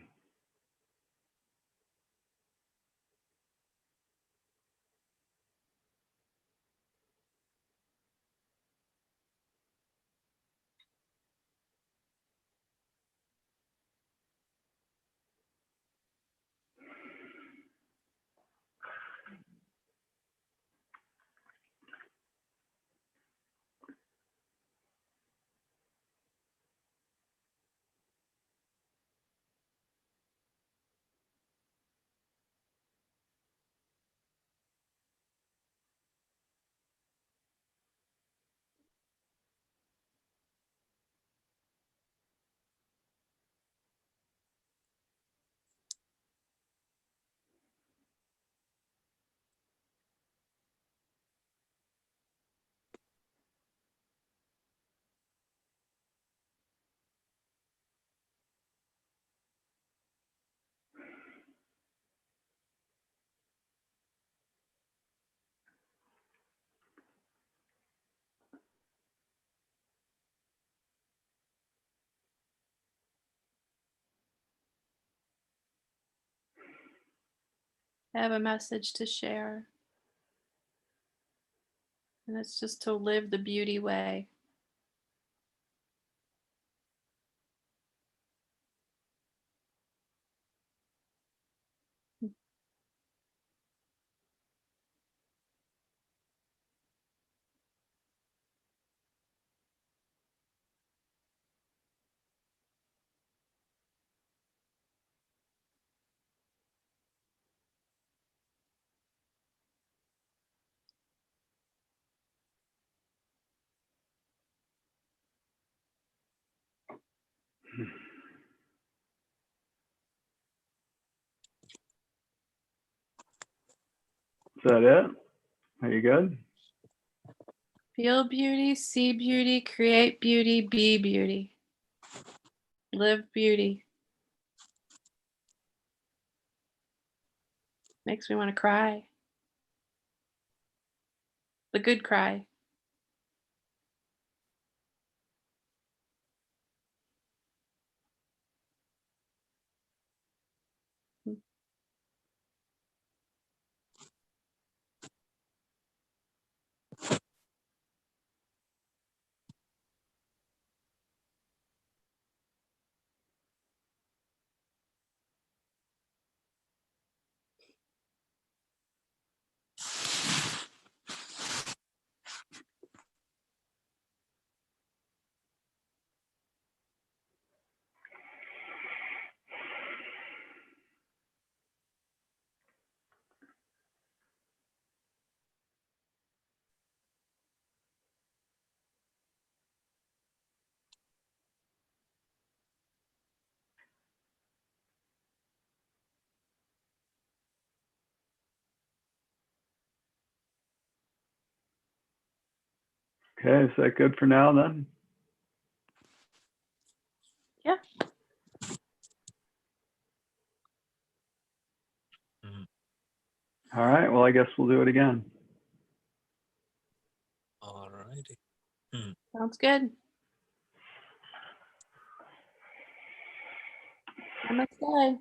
Speaker 1: I have a message to share. And it's just to live the beauty way.
Speaker 2: Is that it? Are you good?
Speaker 1: Feel beauty, see beauty, create beauty, be beauty. Live beauty. Makes me want to cry. The good cry.
Speaker 2: Okay, is that good for now then?
Speaker 1: Yeah.
Speaker 2: All right, well, I guess we'll do it again.
Speaker 5: All righty.
Speaker 1: Sounds good. Namaste.